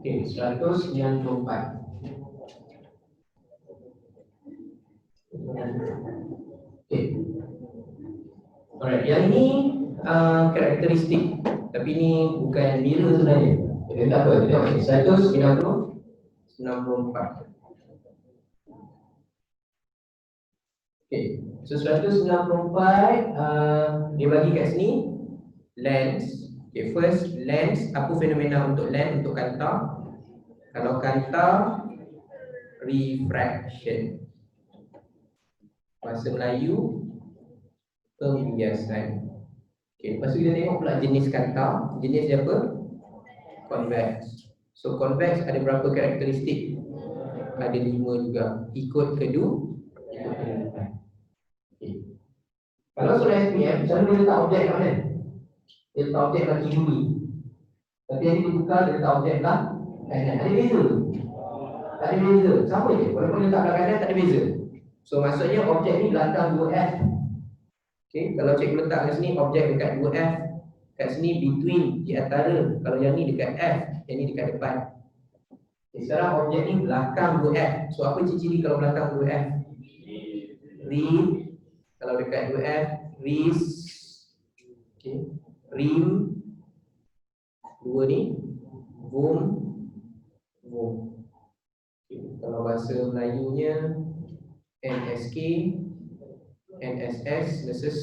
Speaker 1: Okey, 194. Okey. Alright, yang ini karakteristik, tapi ini bukan mirror sebenarnya. Kita tak apa, kita tengok 194. Okey, so 194 dia bagi kat sini lens. Okay, first lens, apa fenomena untuk lens, untuk kanta? Kalau kanta, refraction. Bahasa Melayu, pembiasan. Okay, lepas tu kita tengok pula jenis kanta. Jenis dia apa? Convex. So convex ada berapa karakteristik? Ada 5 juga. Ikut kedua. Okay. Kalau soal SPM, selalu dia letak objek kat mana? Dia letak objek kat kiri bumi. Tapi yang ini dibuka, dia letak objek lah kanan. Ada beza? Tak ada beza. Sama je. Walaupun dia letak kat kanan, tak ada beza. So maksudnya objek ni belakang 2F. Okay, kalau cikgu letak kat sini, objek dekat 2F. Kat sini between, di antara. Kalau yang ni dekat F, yang ni dekat depan. Okay, sekarang objek ni belakang 2F. So apa ciri-ciri kalau belakang 2F? Read. Kalau dekat 2F, Riz. Okay. Rim. 2 ni Vum. Vum. Okay. Kalau bahasa Melayunya NSK, NSS, neses.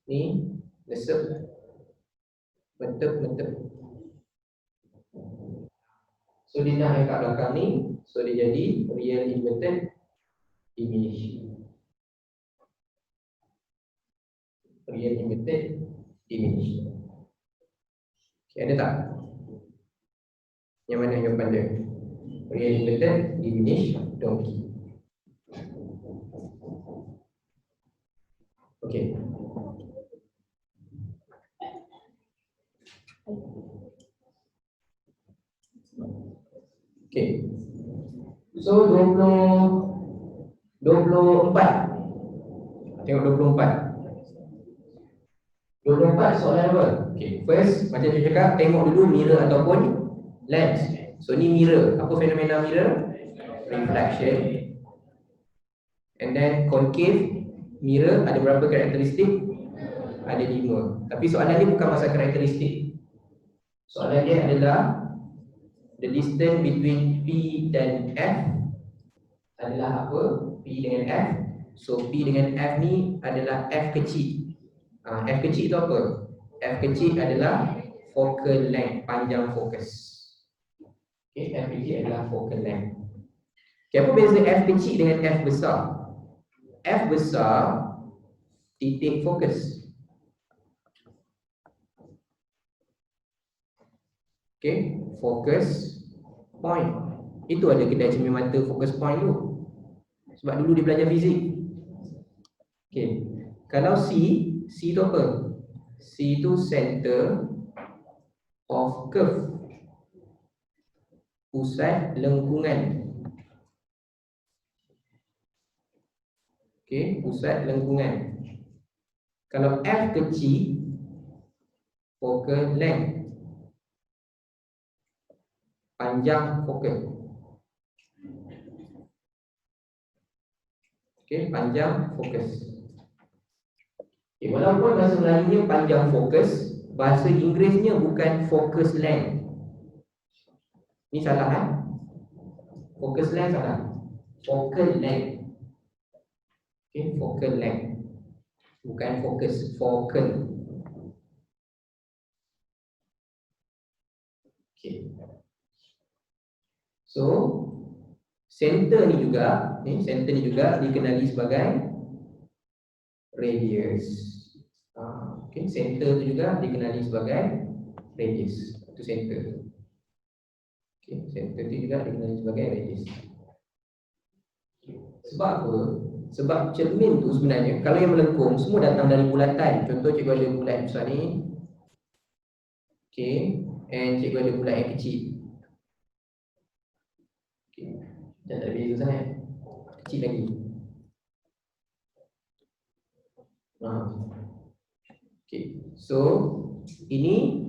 Speaker 1: Ni nesep. Metep, metep. So dia nak yang kat belakang ni, so dia jadi real inverted diminish. Real limited diminish. Okay, ada tak? Yang mana jawapan dia? Real limited diminish donkey. Okay. Okay. So 24. Tengok 24. 24 soalan apa? Okay. First, macam saya cakap, tengok dulu mirror ataupun lens. So ni mirror. Apa fenomena mirror? Reflection. And then concave mirror ada berapa karakteristik? Ada 5. Tapi soalan ni bukan pasal karakteristik. Soalan dia adalah the distance between P dan F adalah apa? P dengan F. So P dengan F ni adalah F kecil. F kecil itu apa? F kecil adalah focal length, panjang fokus. Okay, F kecil adalah focal length. Okay, apa beza F kecil dengan F besar? F besar titik fokus. Okay, focus point. Itu ada kedai cermin mata focus point tu. Sebab dulu dia belajar fizik. Okay, kalau C tu apa? C tu center of curve, pusat lengkungan. Okay, pusat lengkungan. Kalau F kecil, focal length, panjang fokus. Okay, panjang fokus. Okay, walaupun bahasa Melayunya panjang fokus, bahasa Inggerisnya bukan focus length. Ni salah kan? Focus length salah. Focal length. Okay, focal length. Bukan fokus, focal. Okay. So, center ni juga dikenali sebagai radius. Okay, center tu juga dikenali sebagai radius. Itu center. Okay, center tu juga dikenali sebagai radius. Sebab apa? Sebab cermin tu sebenarnya kalau yang melengkung semua datang dari bulatan. Contoh cikgu ada bulat besar ni. Okay, and cikgu ada bulat yang kecil. Okay, dah tak beza sangat. Kecil lagi. Okay, so ini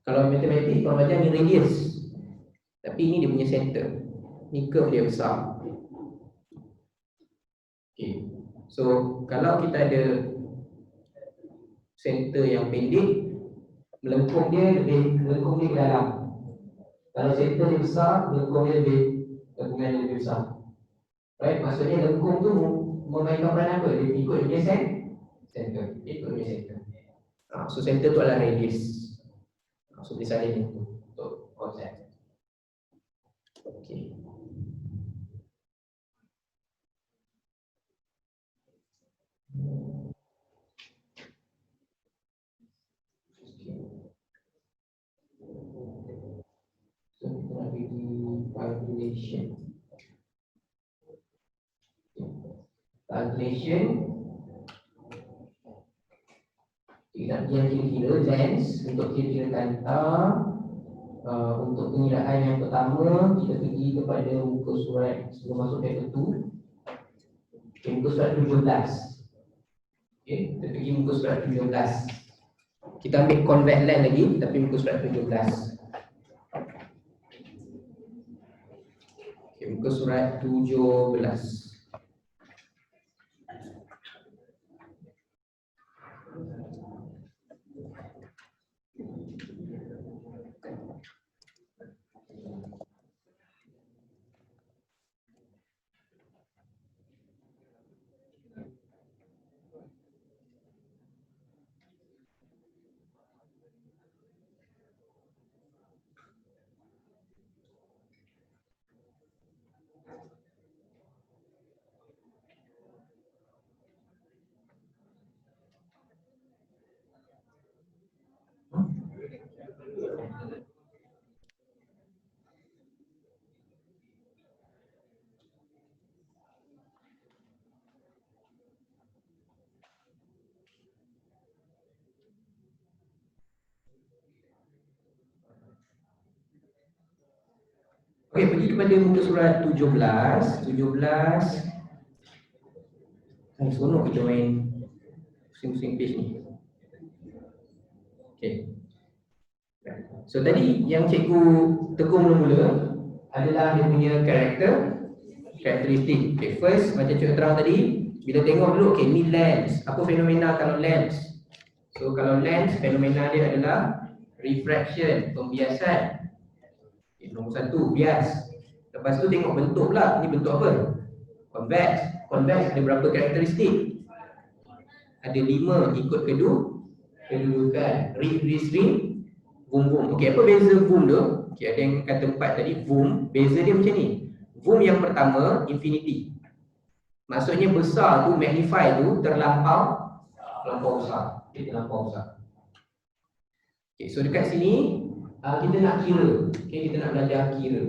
Speaker 1: kalau matematik kalau belajar ni radius. Tapi ini dia punya center. Ni curve dia besar. Okay, so kalau kita ada center yang pendek, melengkung dia ke dalam. Kalau center dia besar, lengkung dia lebih besar. Right, maksudnya lengkung tu memainkan peranan apa? Dia ikut dia center. Ikut dia center. So center tu adalah radius. So disalin untuk konsep. Okay. So kita nak pergi calculation. Calculation kita yang kira-kira lens untuk kira-kira kanta. Untuk pengiraan yang pertama kita pergi kepada muka surat sebelum masuk paper 2. Okay, muka surat 17. Okay, kita pergi muka surat 17. Kita ambil convex lens lagi tapi muka surat 17. Okay, muka surat 17. Okey, pergi kepada muka surat 17. 17. Seronok kita main pusing-pusing page ni. Okey. So tadi yang cikgu tekung mula-mula adalah dia punya karakteristik. Okay, first macam cikgu terang tadi, bila tengok dulu, okay, ni lens. Apa fenomena kalau lens? So kalau lens, fenomena dia adalah refraction, pembiasan. Okay, nombor satu, bias. Lepas tu tengok bentuk pula, ni bentuk apa? Convex. Convex ada berapa karakteristik? Ada 5 ikut kedudukan. Ring, boom. Okey, apa beza boom tu? Okey, ada yang kata 4 tadi, boom. Beza dia macam ni. Boom yang pertama, infinity. Maksudnya besar tu, magnify tu terlampau besar. Okey, terlampau besar. Okey, so dekat sini kita nak kira. Okey, kita nak belajar kira.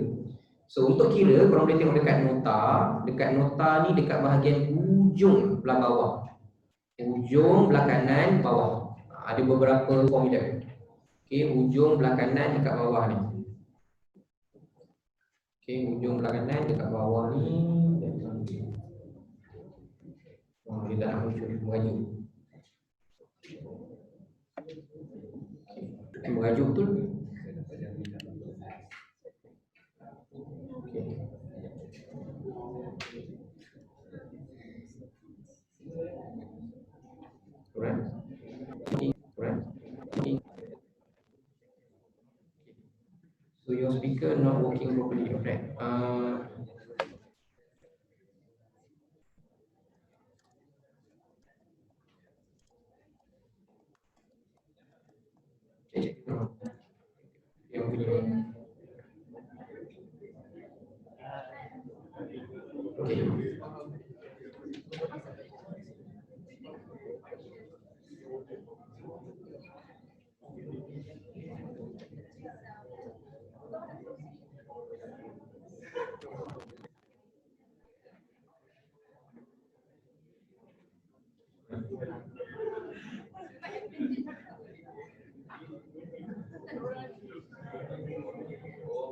Speaker 1: So untuk kira, korang boleh tengok dekat nota. Dekat nota ni dekat bahagian ujung belah bawah. Ujung belah kanan bawah. Ada beberapa formula. Okey, ujung belah kanan dekat bawah ni. Okey, ujung belah kanan dekat bawah ni. Oh, dia tak nak muncul merajuk. Merajuk betul? Okey. Alright. So your speaker not working properly, right? Yang punya. Okay.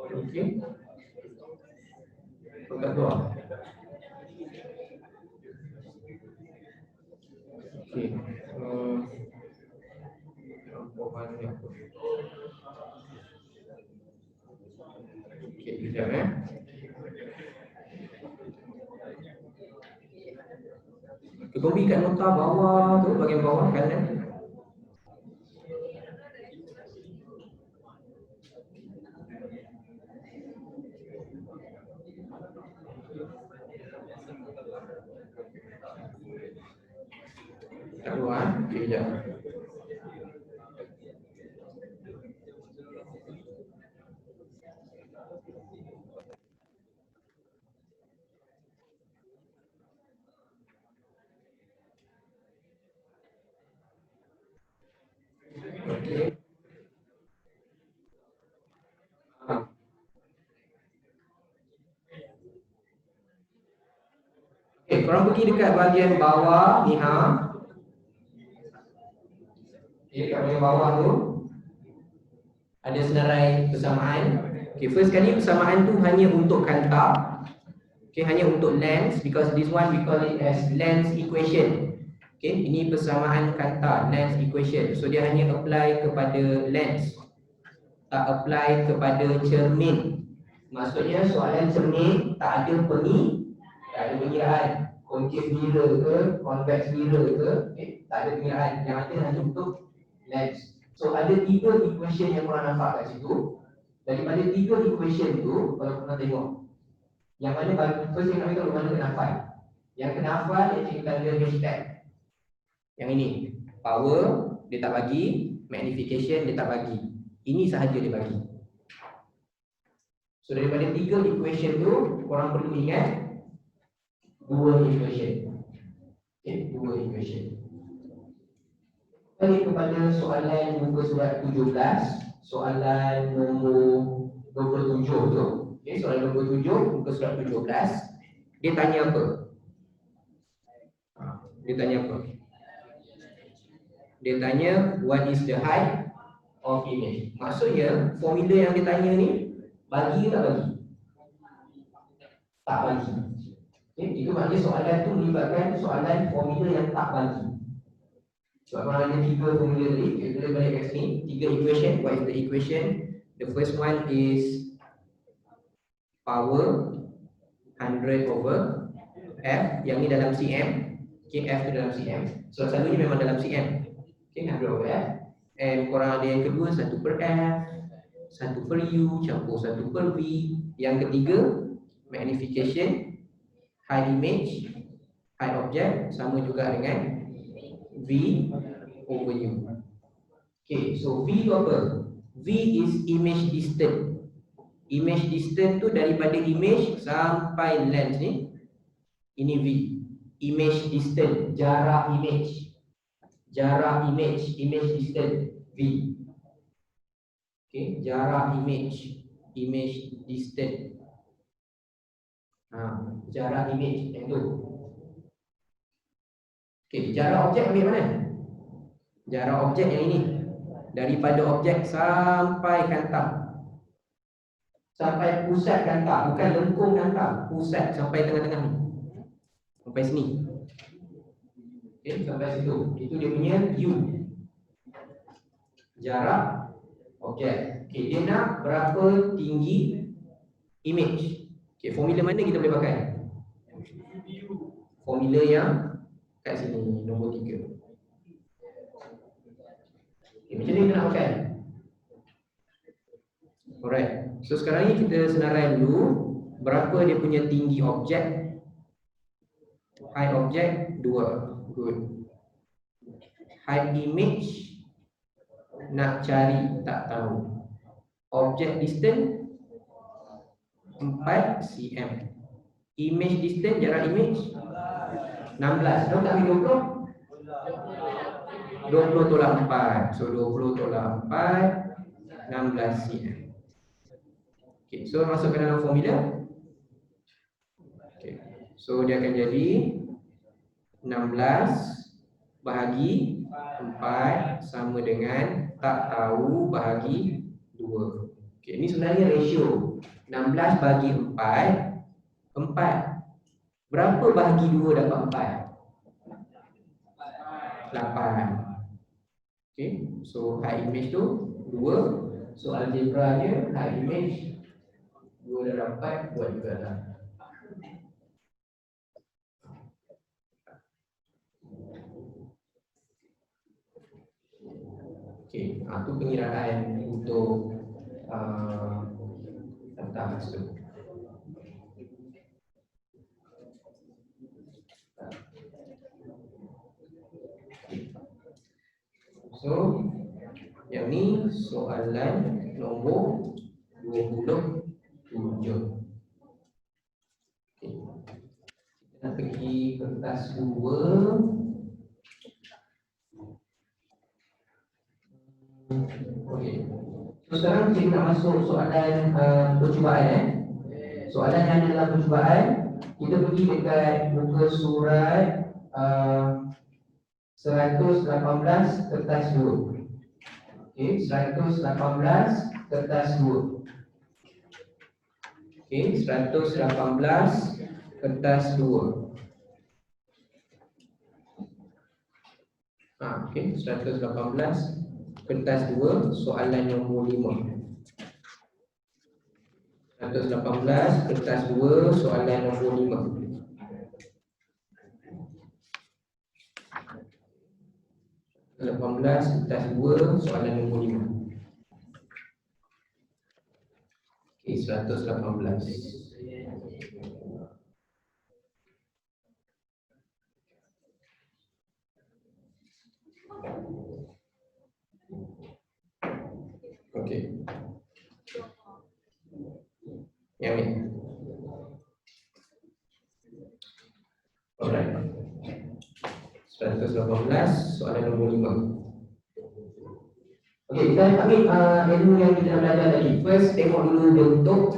Speaker 1: Okey. Dekat bawah. Okey. Okey, sekejap Kebombi kat nota bawah tu, bahagian bawah kanan. Kat luar, okey, sekejap. Okey. Okey, korang pergi dekat bahagian bawah ni Okey, dekat bahagian bawah tu ada senarai persamaan. Okey, first kali persamaan tu hanya untuk kanta. Okey, hanya untuk lens, because this one we call it as lens equation. Okey, ini persamaan kanta, lens equation. So dia hanya apply kepada lens, tak apply kepada cermin. Maksudnya soalan cermin tak ada pengiraan. Concave mirror ke, convex mirror ke, tak ada pengiraan. Yang ada hanya untuk lens. So ada 3 equation yang korang nampak kat situ. Daripada 3 equation tu, kalau korang tengok, yang mana first yang nak beritahu mana kena hafal. Yang kena hafal yang cikgu ada hashtag. Yang ini, power dia tak bagi, magnification dia tak bagi. Ini sahaja dia bagi. So daripada 3 equation tu, korang perlu ingat 2 equation. Okay, 2 equation. Kembali kepada soalan muka surat 17. soalan nombor 27 tu. Okey, soalan nombor 7 muka surat 17. Dia tanya apa? Dia tanya apa? Dia tanya what is the height of image. Maksudnya formula yang dia tanya ni bagi ke tak bagi? Tak bagi. Okay, itu maknanya soalan tu melibatkan soalan formula yang tak bagi. Sebab kalau ada 3 formula tadi, kita balik kat sini, 3 equation. What is the equation? The first one is power 100 over F. Yang ni dalam cm. Okay, F tu dalam cm. So selalunya memang dalam cm. Okay, 100 over F. And korang ada yang kedua 1 per F, 1 per U, campur 1 per V. Yang ketiga magnification, height image, height object sama juga dengan V over U. Okay, so V tu apa? V is image distance. Image distance tu daripada image sampai lens ni. Ini V. Image distance, jarak image. Jarak image, image distance, V. Okay, jarak image, image distance. Jarak image yang tu. Okay, jarak objek ambil mana? Jarak objek yang ini. Daripada objek sampai kantang. Sampai pusat kantang, bukan lengkung kantang. Pusat sampai tengah-tengah ni. Sampai sini. Okay, sampai situ. Itu dia punya U. Jarak objek. Okay, dia nak berapa tinggi image. Okay, formula mana kita boleh pakai? Formula yang kat sini, nombor 3. Okay, macam ni kita nak pakai. Alright. So sekarang ni kita senarai dulu berapa dia punya tinggi objek. Height objek 2. Good. Height image nak cari tak tahu. Object distance 4 cm. Image distance, jarak image 16. Tahu tak ambil 20? 20 tolak 4. So 20 tolak 4 16 cm. Okay, so masukkan dalam formula. Okay. So dia akan jadi 16 bahagi 4 sama dengan tak tahu bahagi 2. Okay, ini sebenarnya ratio. 16 bahagi 4 4. Berapa bahagi 2 dapat 4? 8. Okay, so height image tu 2. So algebranya height image 2 darab 4 buat juga lah. Okay, itu pengiraan untuk tentang itu. So, yang ni soalan nombor 27. Okay. Kita pergi kertas 2. Okey. So sekarang kita nak masuk soalan percubaan. Soalan yang ada dalam percubaan, kita pergi dekat muka surat 118 kertas 2. Okey, 118 kertas 2. Okey, 118 kertas 2. Okey, 118 kertas 2, soalan nombor 5. 118 kertas 2, soalan nombor 5. Kertas 2, soalan nombor 5. Okey, 118. Okey. Yang ni. Alright. 118 soalan nombor 5. Okey, kita ambil ilmu yang kita dah belajar tadi. First, tengok dulu bentuk.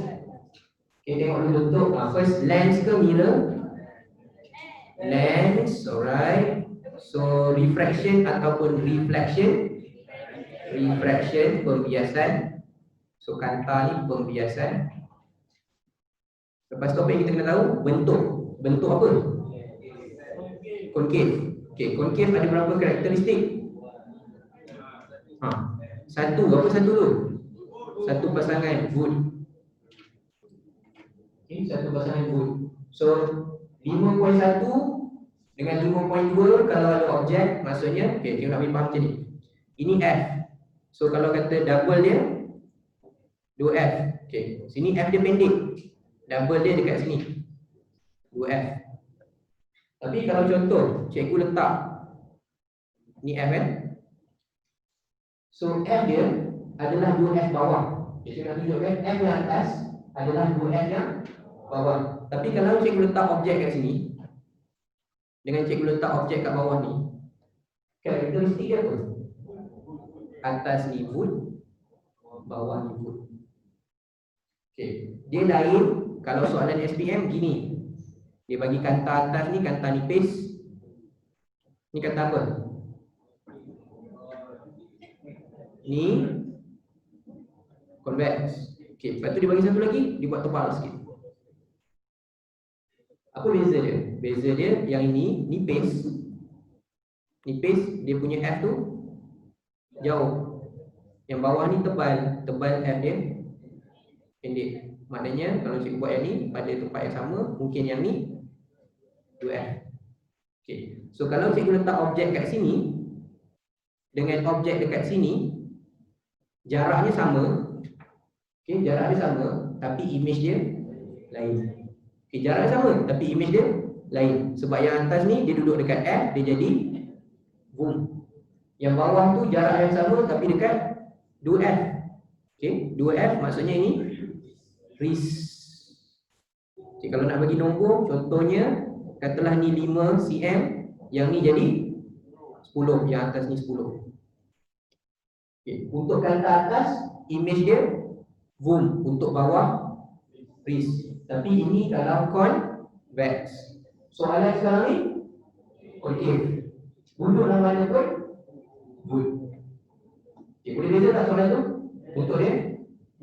Speaker 1: Okey, tengok dulu bentuk. First, lens ke mirror? Lens, alright. So, refraction ataupun reflection. Refraction, pembiasan. So, kanta ni pembiasan. Lepas tu apa yang kita kena tahu? Bentuk. Bentuk apa? Concave. Okey, concave ada berapa karakteristik? Satu, apa satu tu? Satu pasangan wood. Okay, satu pasangan wood. So 5.1 dengan 5.2 kalau ada objek, maksudnya okay, kita nak ambil faham macam ni. Ini F. So kalau kata double dia 2F. Okay, sini F dia pendek. Double dia dekat sini 2F. Tapi kalau contoh cikgu letak ni F kan. So F dia adalah 2F bawah. Jadi nak tunjukkan F yang atas adalah 2F yang bawah. Tapi kalau cikgu letak objek kat sini dengan cikgu letak objek kat bawah ni, karakteristik dia apa? Atas ni wood, bawah ni wood. Okey, dia lain kalau soalan SPM gini. Dia bagi kanta atas ni, kanta nipis. Ni kata apa? Ni convex. Okey, lepas tu dia bagi satu lagi, dia buat tebal sikit. Apa beza dia? Beza dia yang ini nipis. Nipis dia punya F tu jauh. Yang bawah ni tebal, tebal F dia pendek. Maknanya kalau cikgu buat yang ni pada tempat yang sama, mungkin yang ni 2F. Okey. So kalau cikgu letak objek kat sini dengan objek dekat sini, jaraknya sama. Okey, jaraknya sama tapi image dia lain. Okey, jaraknya sama tapi image dia lain. Sebab yang atas ni dia duduk dekat F, dia jadi boom. Yang bawah tu jarak yang sama tapi dekat 2F. Okey, 2F maksudnya ini wrist. Okey, kalau nak bagi nombor, contohnya katalah ni 5 cm, yang ni jadi 10, yang atas ni 10. Okay. Untuk kanta atas, image dia boom. Untuk bawah, wrist. Tapi ini kalau convex. Soalan sekarang ni concave. Duduklah mana pun wood. Okay, boleh beza tak soalan tu? Untuk dia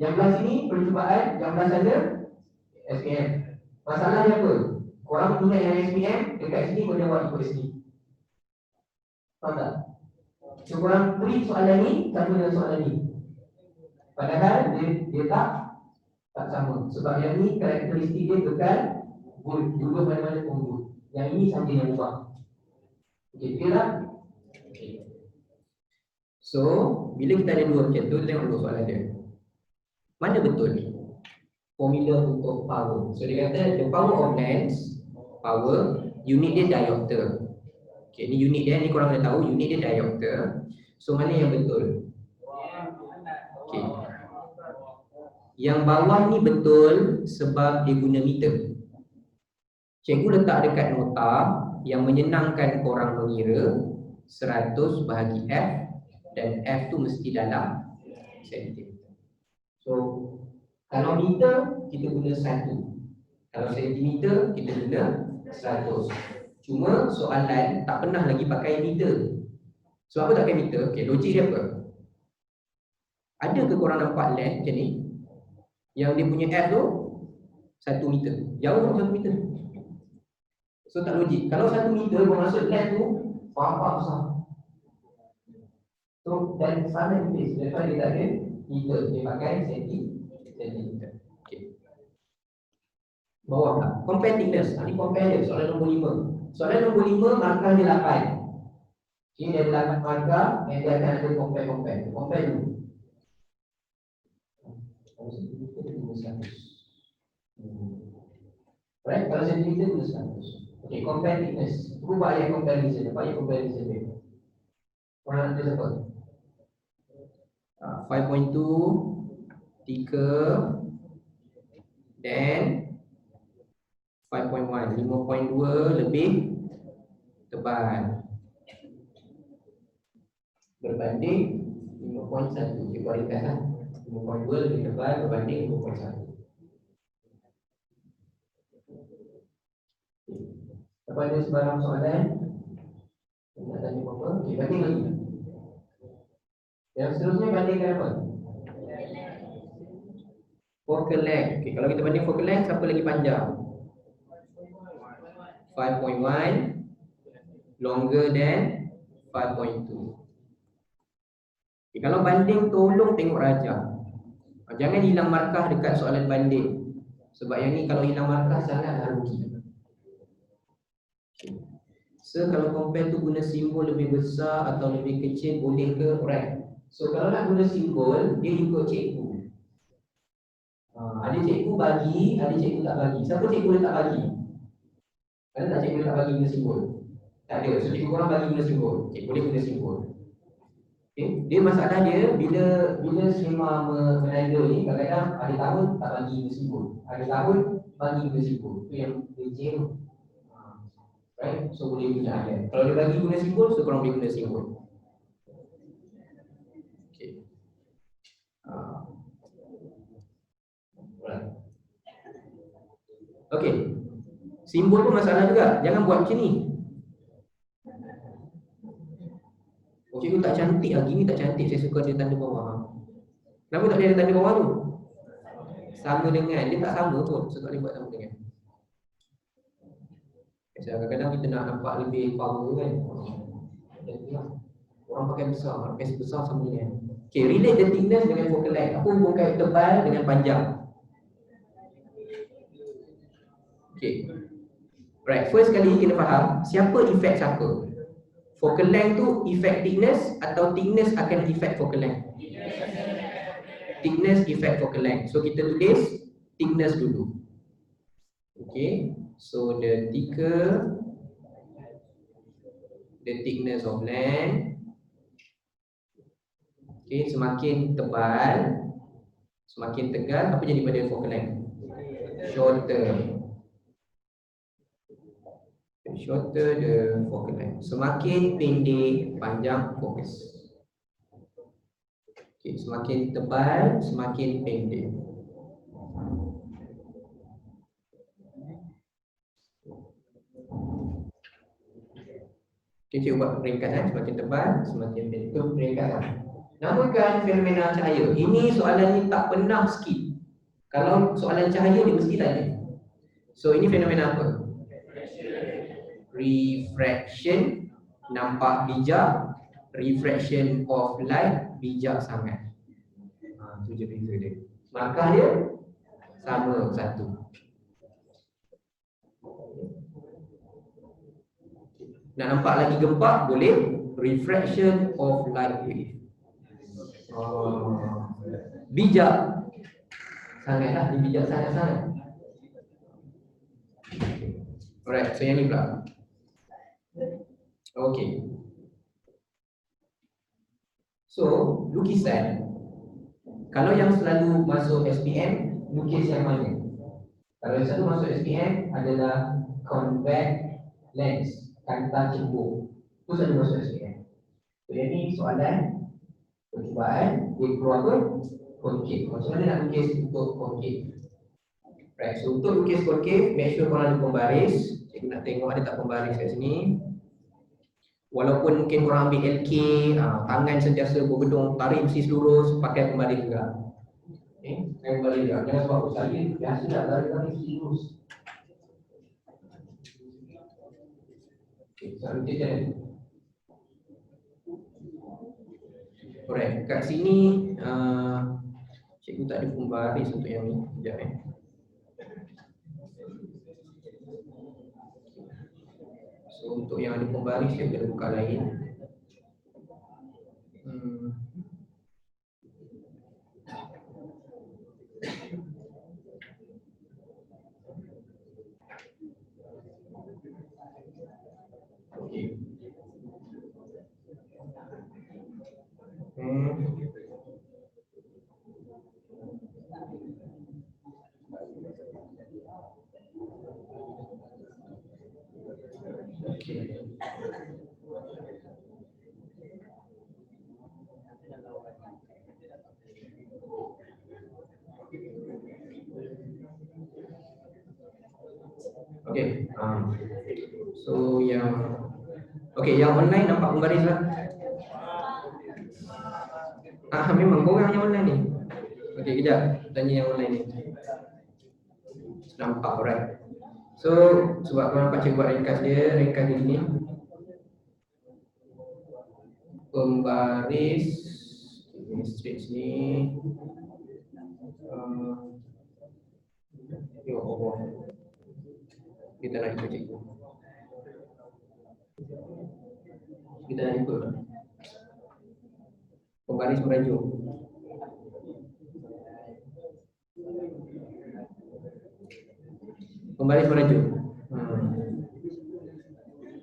Speaker 1: yang belah sini percubaan, yang belah sana SPM. Masalahnya apa? Korang ingat yang SPM dekat sini boleh buat ikut sini. Faham tak? So korang beri soalan ni sama dengan soalan ni. Padahal dia tak sama. Sebab yang ni karakteristik dia kekal wood. Duduk mana-mana pun wood. Yang ini saja yang ubah. Okey, clear tak? Okay. So bila kita ada dua macam tu, tengok dulu soalan dia. Mana betul ni? Formula untuk power. So dia kata the power of lens, power, unit dia diopter. Okay, ni unit dia, ni korang dah tahu unit dia diopter. So mana yang betul? Okay. Yang bawah ni betul sebab dia guna meter. Cikgu letak dekat nota yang menyenangkan korang mengira 100 bahagi F, dan F tu mesti dalam sentimeter. So kalau meter kita guna 1. Kalau sentimeter kita guna 100. Cuma soalan tak pernah lagi pakai meter. So apa tak pakai meter? Okey, logik dia apa? Ada ke korang nampak lens macam ni yang dia punya F tu 1 meter? Jauh pun 1 meter. So tak logik. Kalau 1 meter bermaksud lens tu berapa besar. So dan sana place. Lepas dia tak ada meter, dia pakai sentimeter. Okey. Bawah tak? Compare thickness. Ini compare dia. Soalan nombor 5. Soalan nombor 5 markah dia 8. Ini dia ada 8 markah yang dia akan ada compare. Compare dulu. Kalau sentimeter dia guna 100. Right? Kalau sentimeter guna 100. Okey, compare thickness. Cuba ayat comparison. Apa ayat comparison dia? Korang nak tulis apa? 5.2 thicker then 5.1, 5.2 lebih tebal berbanding 5.1. Cikgu ringkas lah. 5.2 lebih tebal berbanding 5.1. Apa ada sebarang soalan? Nak tanya apa? Okey, banding lagi. Yang seterusnya bandingkan apa? Focal length. Okey, kalau kita banding focal length, siapa lagi panjang? 5.1 longer than 5.2. Okay, kalau banding tolong tengok rajah. Jangan hilang markah dekat soalan banding. Sebab yang ni kalau hilang markah sangatlah rugi. So kalau compare tu guna simbol lebih besar atau lebih kecil boleh ke? Right. So kalau nak guna simbol, dia ikut cikgu. Ada cikgu bagi, ada cikgu tak bagi. Siapa cikgu dia tak bagi? Ada tak cikgu dia tak bagi guna simbol? Tak ada. So cikgu korang bagi guna simbol. Cikgu boleh guna simbol. Okay. Dia masalah dia bila skema menanda ni kadang-kadang ada tahun tak bagi guna simbol. Ada tahun bagi guna simbol. Itu yang leceh tu. Right? So boleh guna ayat. Kalau dia bagi guna simbol, so korang boleh guna simbol. Okay. Right. Okay. Simbol pun masalah juga. Jangan buat macam ni. Oh, cikgu tak cantik lagi ni, tak cantik. Saya suka dia tanda bawah. Kenapa tak ada tanda bawah tu? Sama dengan, dia tak sama pun. So tak boleh buat sama dengan. Kadang-kadang kita nak nampak lebih power kan. Orang pakai besar, pakai besar sama dengan. Okay, relate the thickness dengan focal length. Apa hubungkan tebal dengan panjang? Okay. Right, first kali kena faham siapa efek siapa. Focal length tu efek thickness atau thickness akan efek focal length? Thickness efek focal length. So kita tulis thickness dulu. Okay. So the thicker the thickness of length. Okay, semakin tebal, semakin tegal, apa jadi pada focal length? Shorter. Shorter the focal length. Semakin pendek, panjang fokus. Okay, semakin tebal, semakin pendek. Okay, cikgu buat ringkasan. Semakin tebal, semakin pendek. Itu ringkasan. Namakan fenomena cahaya. Ini soalan ni tak pernah skip. Kalau soalan cahaya dia mesti tanya. So ini fenomena apa? Refraction, nampak bijak. Refraction of light, bijak sangat. Itu je beza dia. Markah dia sama satu. Nak nampak lagi gempak boleh. Refraction of light wave. Bijak sangatlah, dia bijak sangat-sangat. Alright, so yang ni pula. Okay. So, lukisan. Kalau yang selalu masuk SPM, lukis yang mana? Kalau yang selalu masuk SPM adalah convex lens, kanta cembung. Itu selalu masuk SPM. So, yang ni soalan percubaan, dia keluar apa? Concave. Macam mana nak lukis untuk concave? Right, so untuk lukis concave, make sure korang ada pembaris. Cikgu nak tengok ada tak pembaris kat sini. Walaupun mungkin korang ambil LK, tangan sentiasa berbedung, tarik mesti lurus, pakai pembaris juga. Okay, pakai pembaris juga. Jangan sebab saya biasa tak tarik mesti lurus. Okay, so lukis macam mana? Alright, kat sini cikgu tak ada pembaris untuk yang ni. Sekejap So untuk yang ada pembaris saya kena buka lain. Okey. So yang yang online nampak pembaris lah. Memang korang yang online ni. Kejap tanya yang online ni. Nampak, alright. So sebab korang nampak cikgu buat ringkas dia ni. Pembaris straight sini. Ya Allah, kita nak ikut cikgu. Kita nak ikut pembaris merajuk. Pembaris merajuk.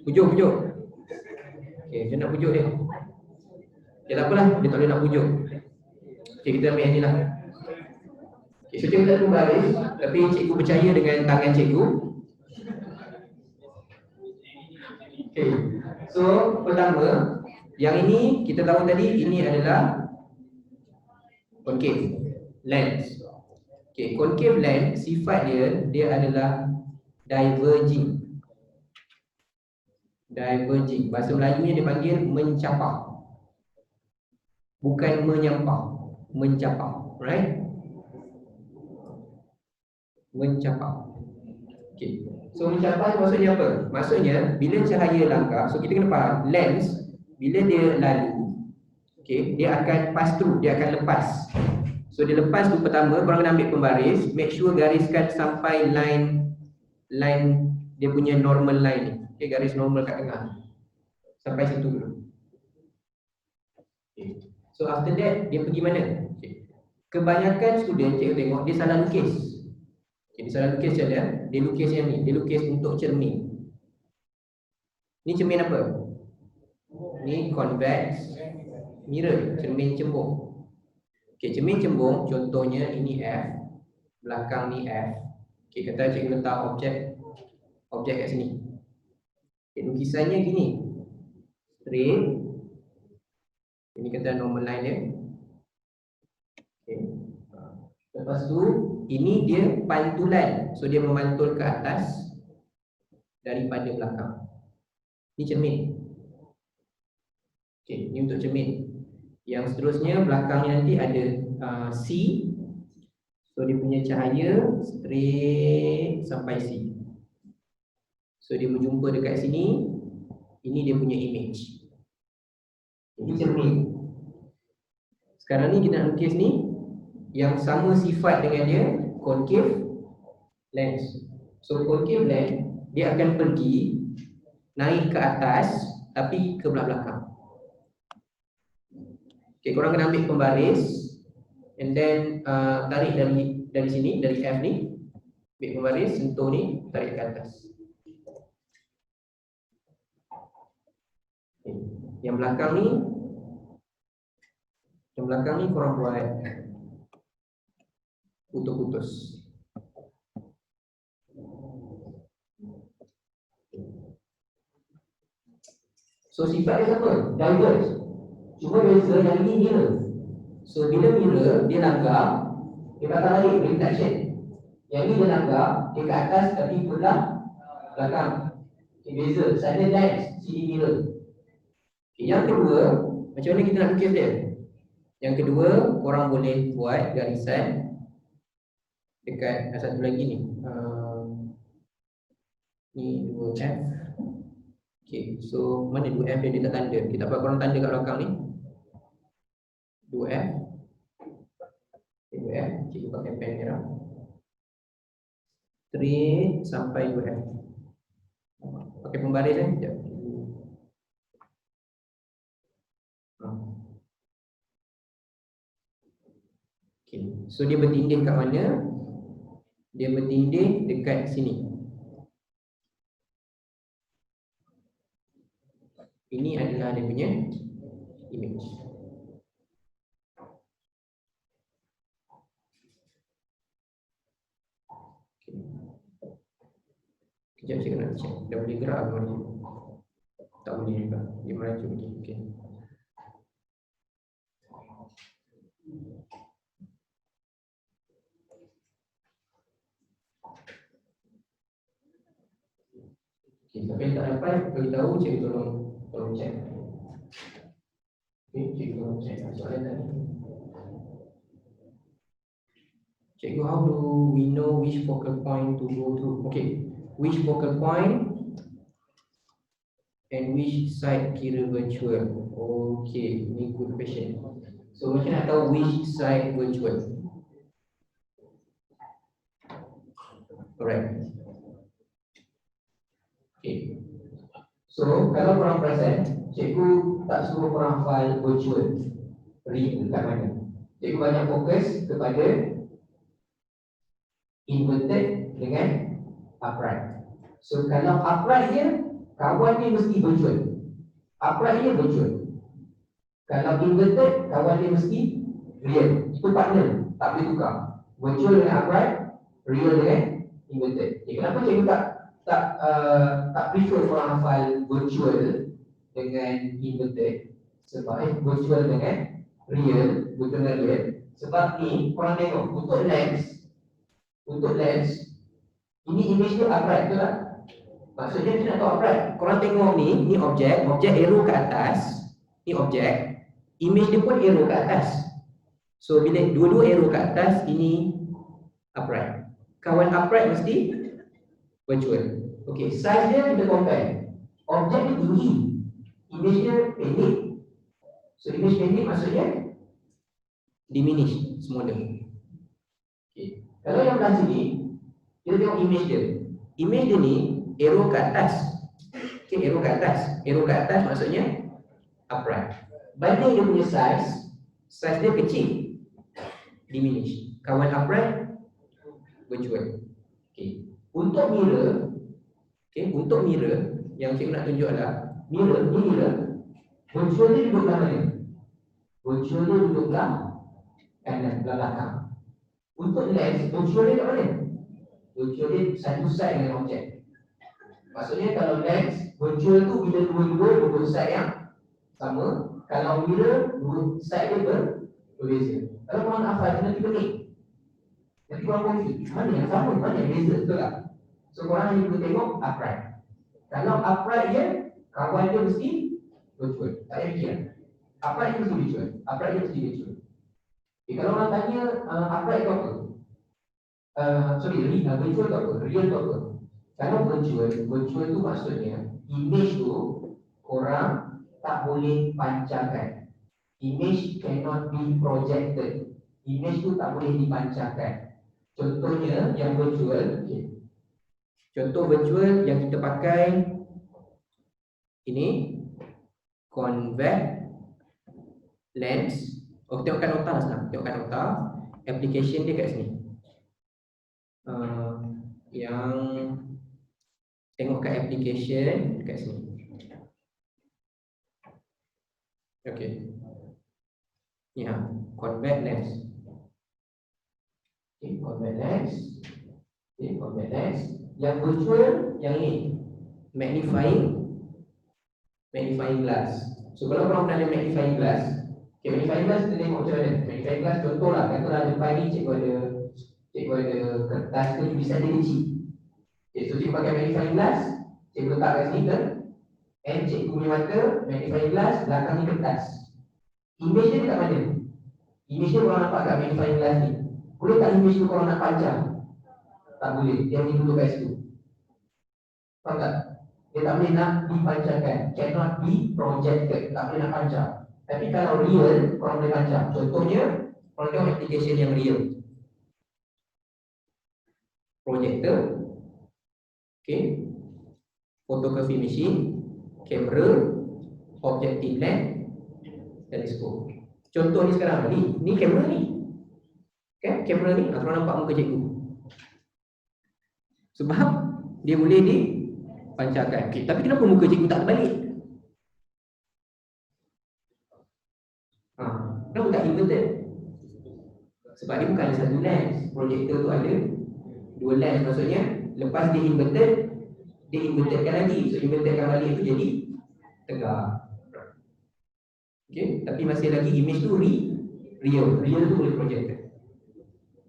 Speaker 1: Pujuk. Dia nak pujuk dia. Dia tak apalah, dia tak boleh nak pujuk. Kita ambil yang ni lah. So cikgu tak pembaris, tapi cikgu percaya dengan tangan cikgu. So pertama, yang ini kita tahu tadi ini adalah concave lens. Concave lens sifat dia adalah diverging. Bahasa Melayunya dipanggil mencapak. Bukan menyampah, mencapak, right? Mencapak. So mencapak maksudnya apa? Maksudnya bila cahaya langkah, so kita kena faham lens bila dia lalu, dia akan pass through, dia akan lepas. So dia lepas tu pertama korang kena ambil pembaris, make sure gariskan sampai line dia punya normal line ni. Garis normal kat tengah. Sampai situ dulu. So after that dia pergi mana? Kebanyakan student cikgu tengok dia salah lukis. Dia salah lukis macam dia lukis yang ni, dia lukis untuk cermin. Ni cermin apa? Ni convex mirror, cermin cembung. Cermin cembung contohnya ini F, belakang ni F. Kata cikgu letak objek kat sini. Lukisannya gini. Straight. Ini kata normal line dia. Lepas tu ini dia pantulan. So dia memantul ke atas daripada belakang. Ini cermin. Ini untuk cermin. Yang seterusnya belakangnya nanti ada C. So dia punya cahaya straight sampai C. So dia berjumpa dekat sini. Ini dia punya image. Ini cermin. Sekarang ni kita nak lukis ni yang sama sifat dengan dia, concave lens. So concave lens dia akan pergi naik ke atas tapi ke belah belakang. Korang kena ambil pembaris and then tarik dari sini, dari F ni, ambil pembaris, sentuh ni, tarik ke atas. Yang belakang ni korang buat putus-putus. So sifat dia apa? Diverge. Cuma beza yang ini mirror. So bila mirror dia langgar, dia bakal balik reflection. Yang ini dia langgar, dia ke atas tapi belah belakang. Beza. Sana lens, sini mirror. Yang kedua, macam mana kita nak lukis dia? Yang kedua, korang boleh buat garisan dekat satu lagi ni. Ni 2F. So mana 2F yang dia tak tanda? Kita buat korang tanda kat belakang ni. 2F. 2F, cikgu pakai pen merah. Straight sampai 2F. Pakai pembaris sekejap. So dia bertindih kat mana? Dia bertindih dekat sini. Ini adalah dia punya image. Sekejap saya nak check. Dah boleh gerak ke mana? Tak boleh juga. Dia merajuk lagi. Okay. Okay, siapa yang tak dapat beritahu, cikgu tolong cek. Okay, cikgu tolong cek soalan tadi. Cikgu, how do we know which focal point to go through? Okay, which focal point and which side kira virtual? Okay, ini good question. So macam nak tahu which side virtual? Alright. Okay. So kalau korang perasan, cikgu tak suruh korang hafal virtual real kat mana. Cikgu banyak fokus kepada inverted dengan upright. So kalau upright dia, kawan dia mesti virtual. Upright dia virtual. Kalau inverted, kawan dia mesti real. Itu partner, tak boleh tukar. Virtual dengan upright, real dengan inverted. Kenapa cikgu tak prefer korang hafal virtual dengan inverted? Sebab virtual dengan real, virtual dengan real. Sebab ni korang tengok untuk lens ini image dia upright, betul tak? Maksudnya kita nak tahu upright. Korang tengok ni objek arrow ke atas. Ni objek, image dia pun arrow ke atas. So bila dua-dua arrow ke atas, ini upright. Kawan upright mesti virtual. Okay, size dia kita compare. Objek dia tinggi, image dia pendek. So image pendek maksudnya diminish, smaller. Okay. Kalau yang belah sini, kita tengok image dia. Image dia ni arrow ke atas. Okay, arrow ke atas. Arrow ke atas maksudnya upright. Banding dia punya size dia kecil, diminish. Kawan upright, virtual. Okay. Untuk mirror, yang cikgu nak tunjuk adalah mirror, virtual dia duduk dalam mana? Virtual dia duduk dalam kanan, belakang. Untuk lens, virtual dia kat mana? Virtual dia satu side dengan objek. Maksudnya kalau lens, virtual tu bila dua-dua duduk side yang sama. Kalau mirror, dua side dia berbeza. Kalau korang nak hafal, nanti pening. Nanti korang confuse, mana yang sama, mana yang beza, betul tak? So korang hanya perlu tengok upright. Kalau upright je, kawan dia mesti virtual. Tak payah fikir. Upright dia mesti virtual. Okay, kalau orang tanya upright tu apa? Virtual tu apa? Real tu apa? Kalau virtual tu maksudnya image tu korang tak boleh pancarkan. Image cannot be projected. Image tu tak boleh dipancarkan. Contohnya yang virtual, okay. Contoh virtual yang kita pakai ini convex lens. Oh, tengokkan nota lah senang. Tengokkan nota. Application dia kat sini. Yang tengokkan application kat sini. Okay. Ya, convex lens. Okay, convex lens. Okay, convex lens. Yang virtual, yang ini magnifying glass. So kalau korang pernah ada magnifying glass, okay, magnifying glass kita tengok macam mana. Magnifying glass contoh lah, katalah depan ni cikgu ada kertas ke tulisan dia kecil. Okay, so cikgu pakai magnifying glass, cikgu letak kat sini ke, and cikgu punya mata magnifying glass, belakang ni kertas. Image dia dekat mana? Image dia korang nampak kat magnifying glass ni. Boleh tak image tu korang nak panjang? Tak boleh, dia ni duduk kat situ. Faham tak? Dia tak boleh nak dipancarkan. Cannot be projected. Tak boleh nak pancar. Tapi kalau real, korang boleh pancar. Contohnya, korang tengok application yang real. Projector, okay, photography machine, kamera, objective lens, teleskop. Contoh ni sekarang ni kamera ni. Okay, kamera ni, korang nampak muka cikgu. Sebab dia boleh dipancarkan. Okay, tapi kenapa muka cikgu tak terbalik? Kenapa tak inverted? Sebab dia bukan ada satu lens. Projector tu ada dua lens. Maksudnya lepas dia invertedkan lagi. So invertedkan balik tu jadi tegak. Okay, tapi masih lagi image tu real. Real tu boleh projected.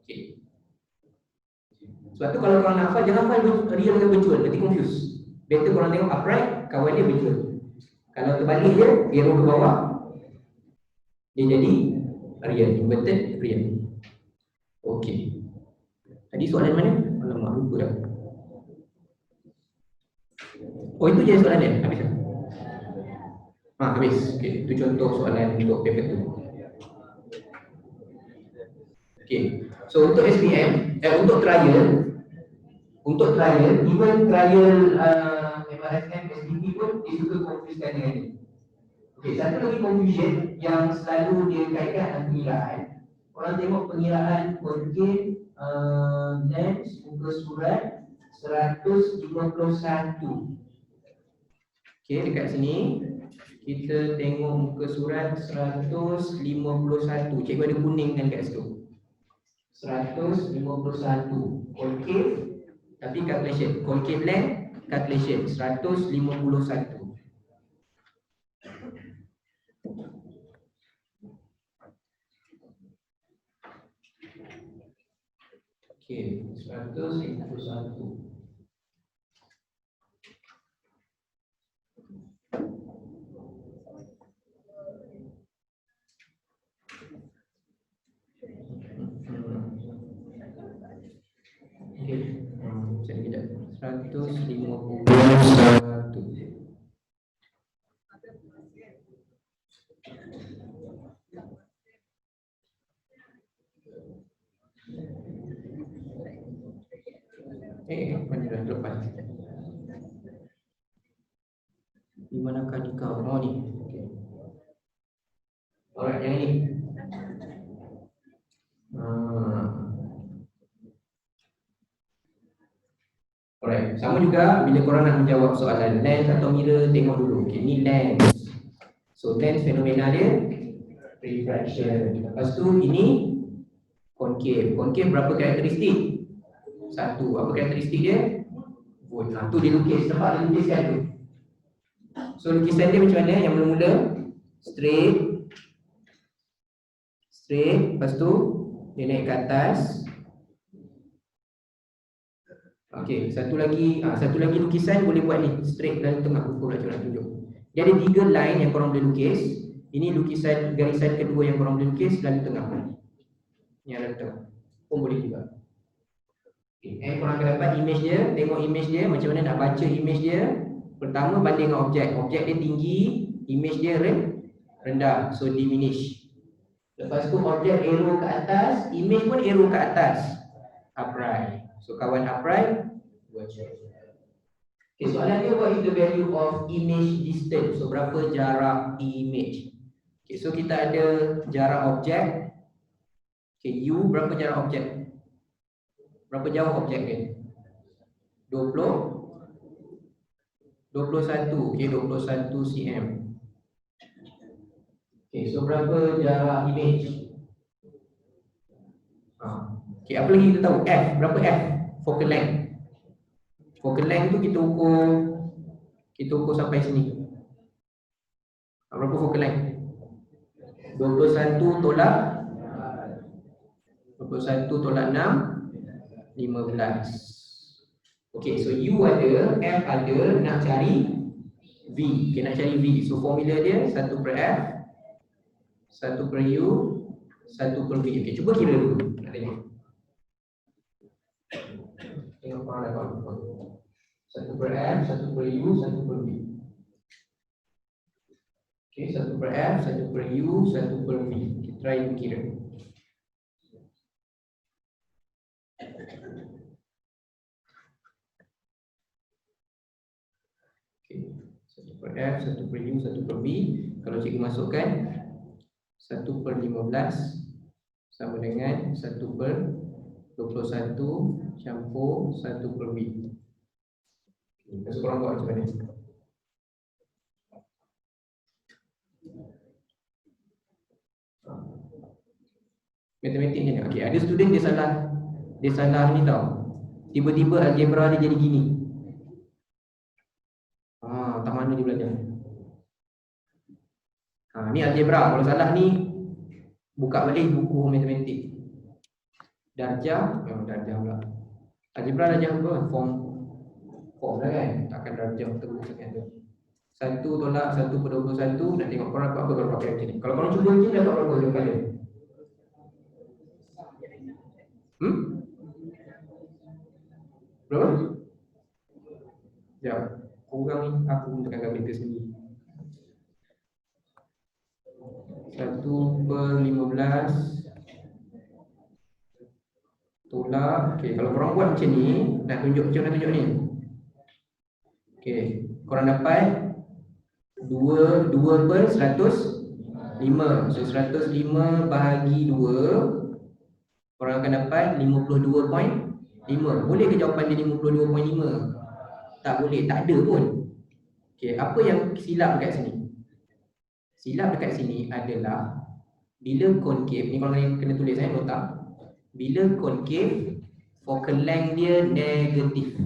Speaker 1: Okay. Sebab tu kalau korang nak hafal, jangan hafal real dengan virtual, nanti confuse. Better korang tengok upright, kawan dia virtual. Kalau terbalik dia, arrow ke bawah, dia jadi real, inverted real. Okey. Tadi soalan mana? Alamak, lupa dah. Oh, itu je soalan dia? Habis dah? Habis. Okey, itu contoh soalan untuk paper tu. Okey. So untuk SPM, untuk trial, even trial MRSM, SPP pun dia juga confuse-kan dengan ni. Okey, satu lagi confusion yang selalu dia kaitkan dengan pengiraan. Korang tengok pengiraan konken lens muka surat 151. Okey, dekat sini kita tengok muka surat 151. Cikgu ada kuning kan kat situ. 151 concave tapi calculation concave length calculation 151. Okey, 151. Sekejap. 151. Mana dah lepas? Di manakah di kau? Oh ni. Okey. Alright, yang ini. Alright, sama juga bila korang nak menjawab soalan lens atau mirror, tengok dulu. Okey, ni lens. So lens fenomena dia refraction. Lepas tu ini concave. Concave berapa karakteristik? Satu. Apa karakteristik dia? Void. Tu dia lukis. Nampak dia lukiskan tu. So lukisan dia macam mana? Yang mula-mula straight. Lepas tu dia naik ke atas. Okey, satu lagi lukisan boleh buat ni, straight dalam tengah pukul nak tunjuk. Dia ada 3 line yang korang boleh lukis. Ini lukisan garisan kedua yang korang boleh lukis dalam tengah. Yang dalam tengah pun boleh juga. Okey, korang akan dapat image dia. Tengok image dia, macam mana nak baca image dia. Pertama banding dengan objek. Objek dia tinggi, image dia rendah, so diminish. Lepas tu objek arrow ke atas, image pun arrow ke atas, upright. So kawan upright, virtual. Okay, soalan dia, what is the value of image distance? So berapa jarak image? Okay, so kita ada jarak objek. Okay, U berapa jarak objek? Berapa jauh objek dia? 21. Okay, 21 cm. Okay, so berapa jarak image? Okay, apa lagi kita tahu? F, berapa F? Focal length. Focal length tu kita ukur sampai sini. Berapa focal length? 21 tolak 6, 15. Okay, so U ada, F ada, nak cari V. Okay, nak cari V. So formula dia 1 per F, 1 per U, 1 per V. Okay, cuba kira dulu. Nak tengok. Tengok korang dah kawan. 1 per F, 1 per U, 1 per V. Okay, 1 per F, 1 per U, 1 per V. Kita try kira. Okay, 1 per F, 1 per U, 1 per V. Kalau cikgu masukkan 1 per 15 sama dengan 1 per 21 campur 1 per V. Masuk korang buat macam mana? Matematik ni. Okey, ada student dia salah ni tau. Tiba-tiba algebra dia jadi gini. Tak mana dia belajar. Ni algebra. Kalau salah ni buka balik buku matematik. Darjah pula. Algebra darjah apa? Form form lah kan, takkan darjah terus sangat tu. 1 tolak 1/21, nak tengok korang dapat apa kalau pakai macam ni. Kalau korang cuba macam ni dapat berapa jawapannya? Berapa? Sekejap, kurang ni aku tekan kalkulator sendiri. 1/15 tolak, okay, kalau korang buat macam ni, nak tunjuk macam mana tunjuk ni. Okay, korang dapat 2/105. So 105 bahagi 2, korang akan dapat 52.5. Boleh ke jawapan dia 52.5? Tak boleh, tak ada pun. Okay, apa yang silap dekat sini? Silap dekat sini adalah bila concave, ni korang kena tulis nota. Bila concave, focal length dia negatif.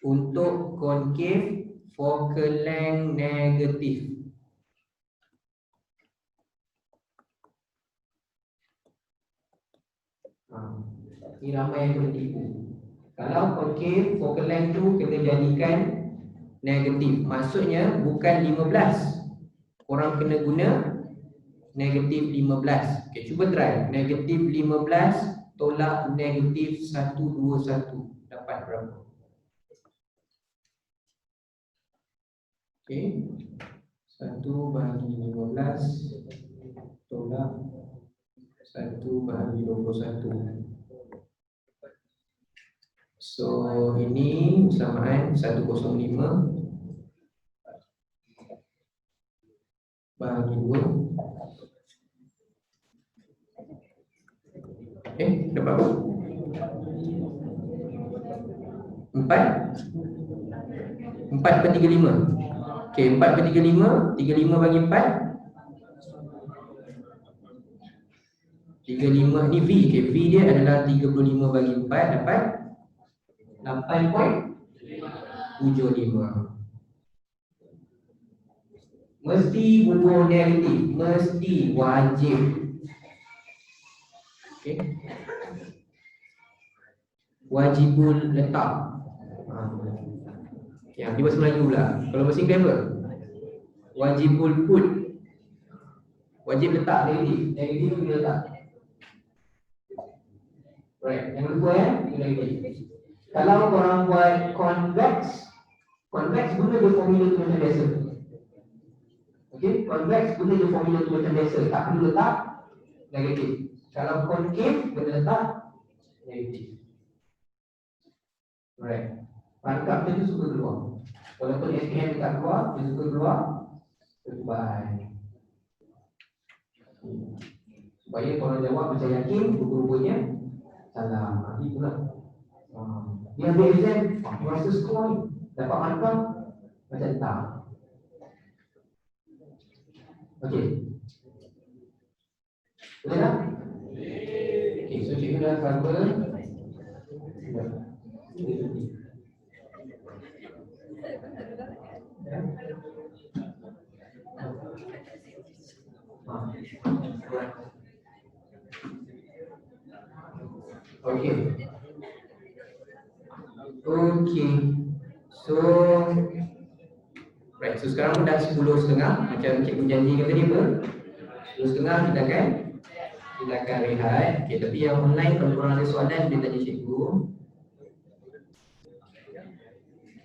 Speaker 1: Untuk concave, focal length negatif. Ini ramai yang kena tipu. Kalau concave, focal length tu kena jadikan negatif. Maksudnya bukan 15. Korang kena guna negatif 15. Okay, cuba try. Negatif 15 tolak negatif 121. Dapat berapa? Okay, 1 bahagi 15 tolak 1 bahagi 21. So ini samaan 105 bahagi 2. Dapat apa? 4/35. Okay, 4/35. 35 bagi 4, 35 ni V. Okay, V dia adalah 35 bagi 4 dapat 8.75. Mesti bubuh negatif, mesti, wajib. Okay, wajibul letak. Yang di bahasa Melayu pula. Kalau bahasa Inggeris apa? Wajibul put. Wajib letak negatif. Negatif kena letak. Right, yang kedua negatif. Kalau korang buat convex, convex guna je formula tu macam biasa. Okay, convex guna je formula tu macam biasa. Tak perlu letak negatif. Kalau concave kena letak negatif. Right, pangkap dia tu suka keluar. Walaupun SPM tak keluar, dia suka keluar perubahan. Supaya korang jawab macam yakin, rupa-rupanya salah. Nanti pula dia ambil exam, aku rasa skor ni dapat markah macam tak. Okey, boleh tak? Okay, so cikgu dah cover. Okey. Okey. So right, so sekarang pun dah 10.30 macam cikgu janjikan tadi apa? 10.30 kita akan rehat. Okey, tapi yang online kalau korang ada soalan boleh tanya cikgu.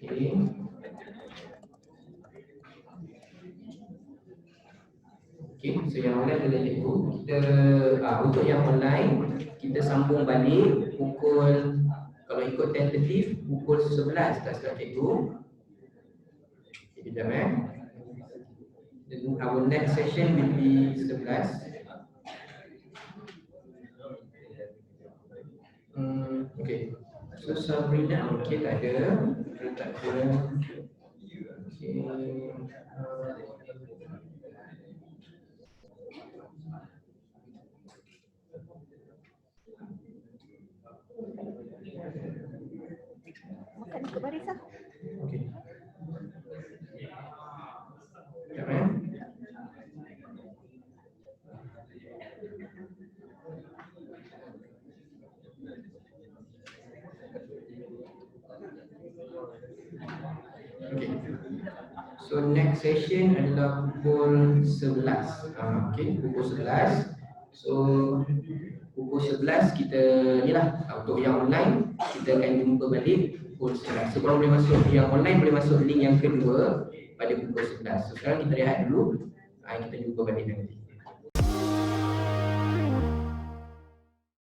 Speaker 1: Okey. Okey, so yang online boleh tanya cikgu. Kita untuk yang online kita sambung balik pukul, kalau ikut tentatif pukul 11 tak silap cikgu. Sekejap Then our next session will be 11. Okay. So Sabrina, okay, tak ada. Tak ada. Okay.
Speaker 2: Makan ikut baris lah.
Speaker 1: Okay. Sekejap So next session adalah pukul 11. Okay, pukul 11. So pukul 11 kita ni lah, untuk yang online kita akan jumpa balik pukul 11. So korang boleh masuk, yang online boleh masuk link yang kedua pada pukul 11. So sekarang kita rehat dulu. Kita jumpa balik nanti.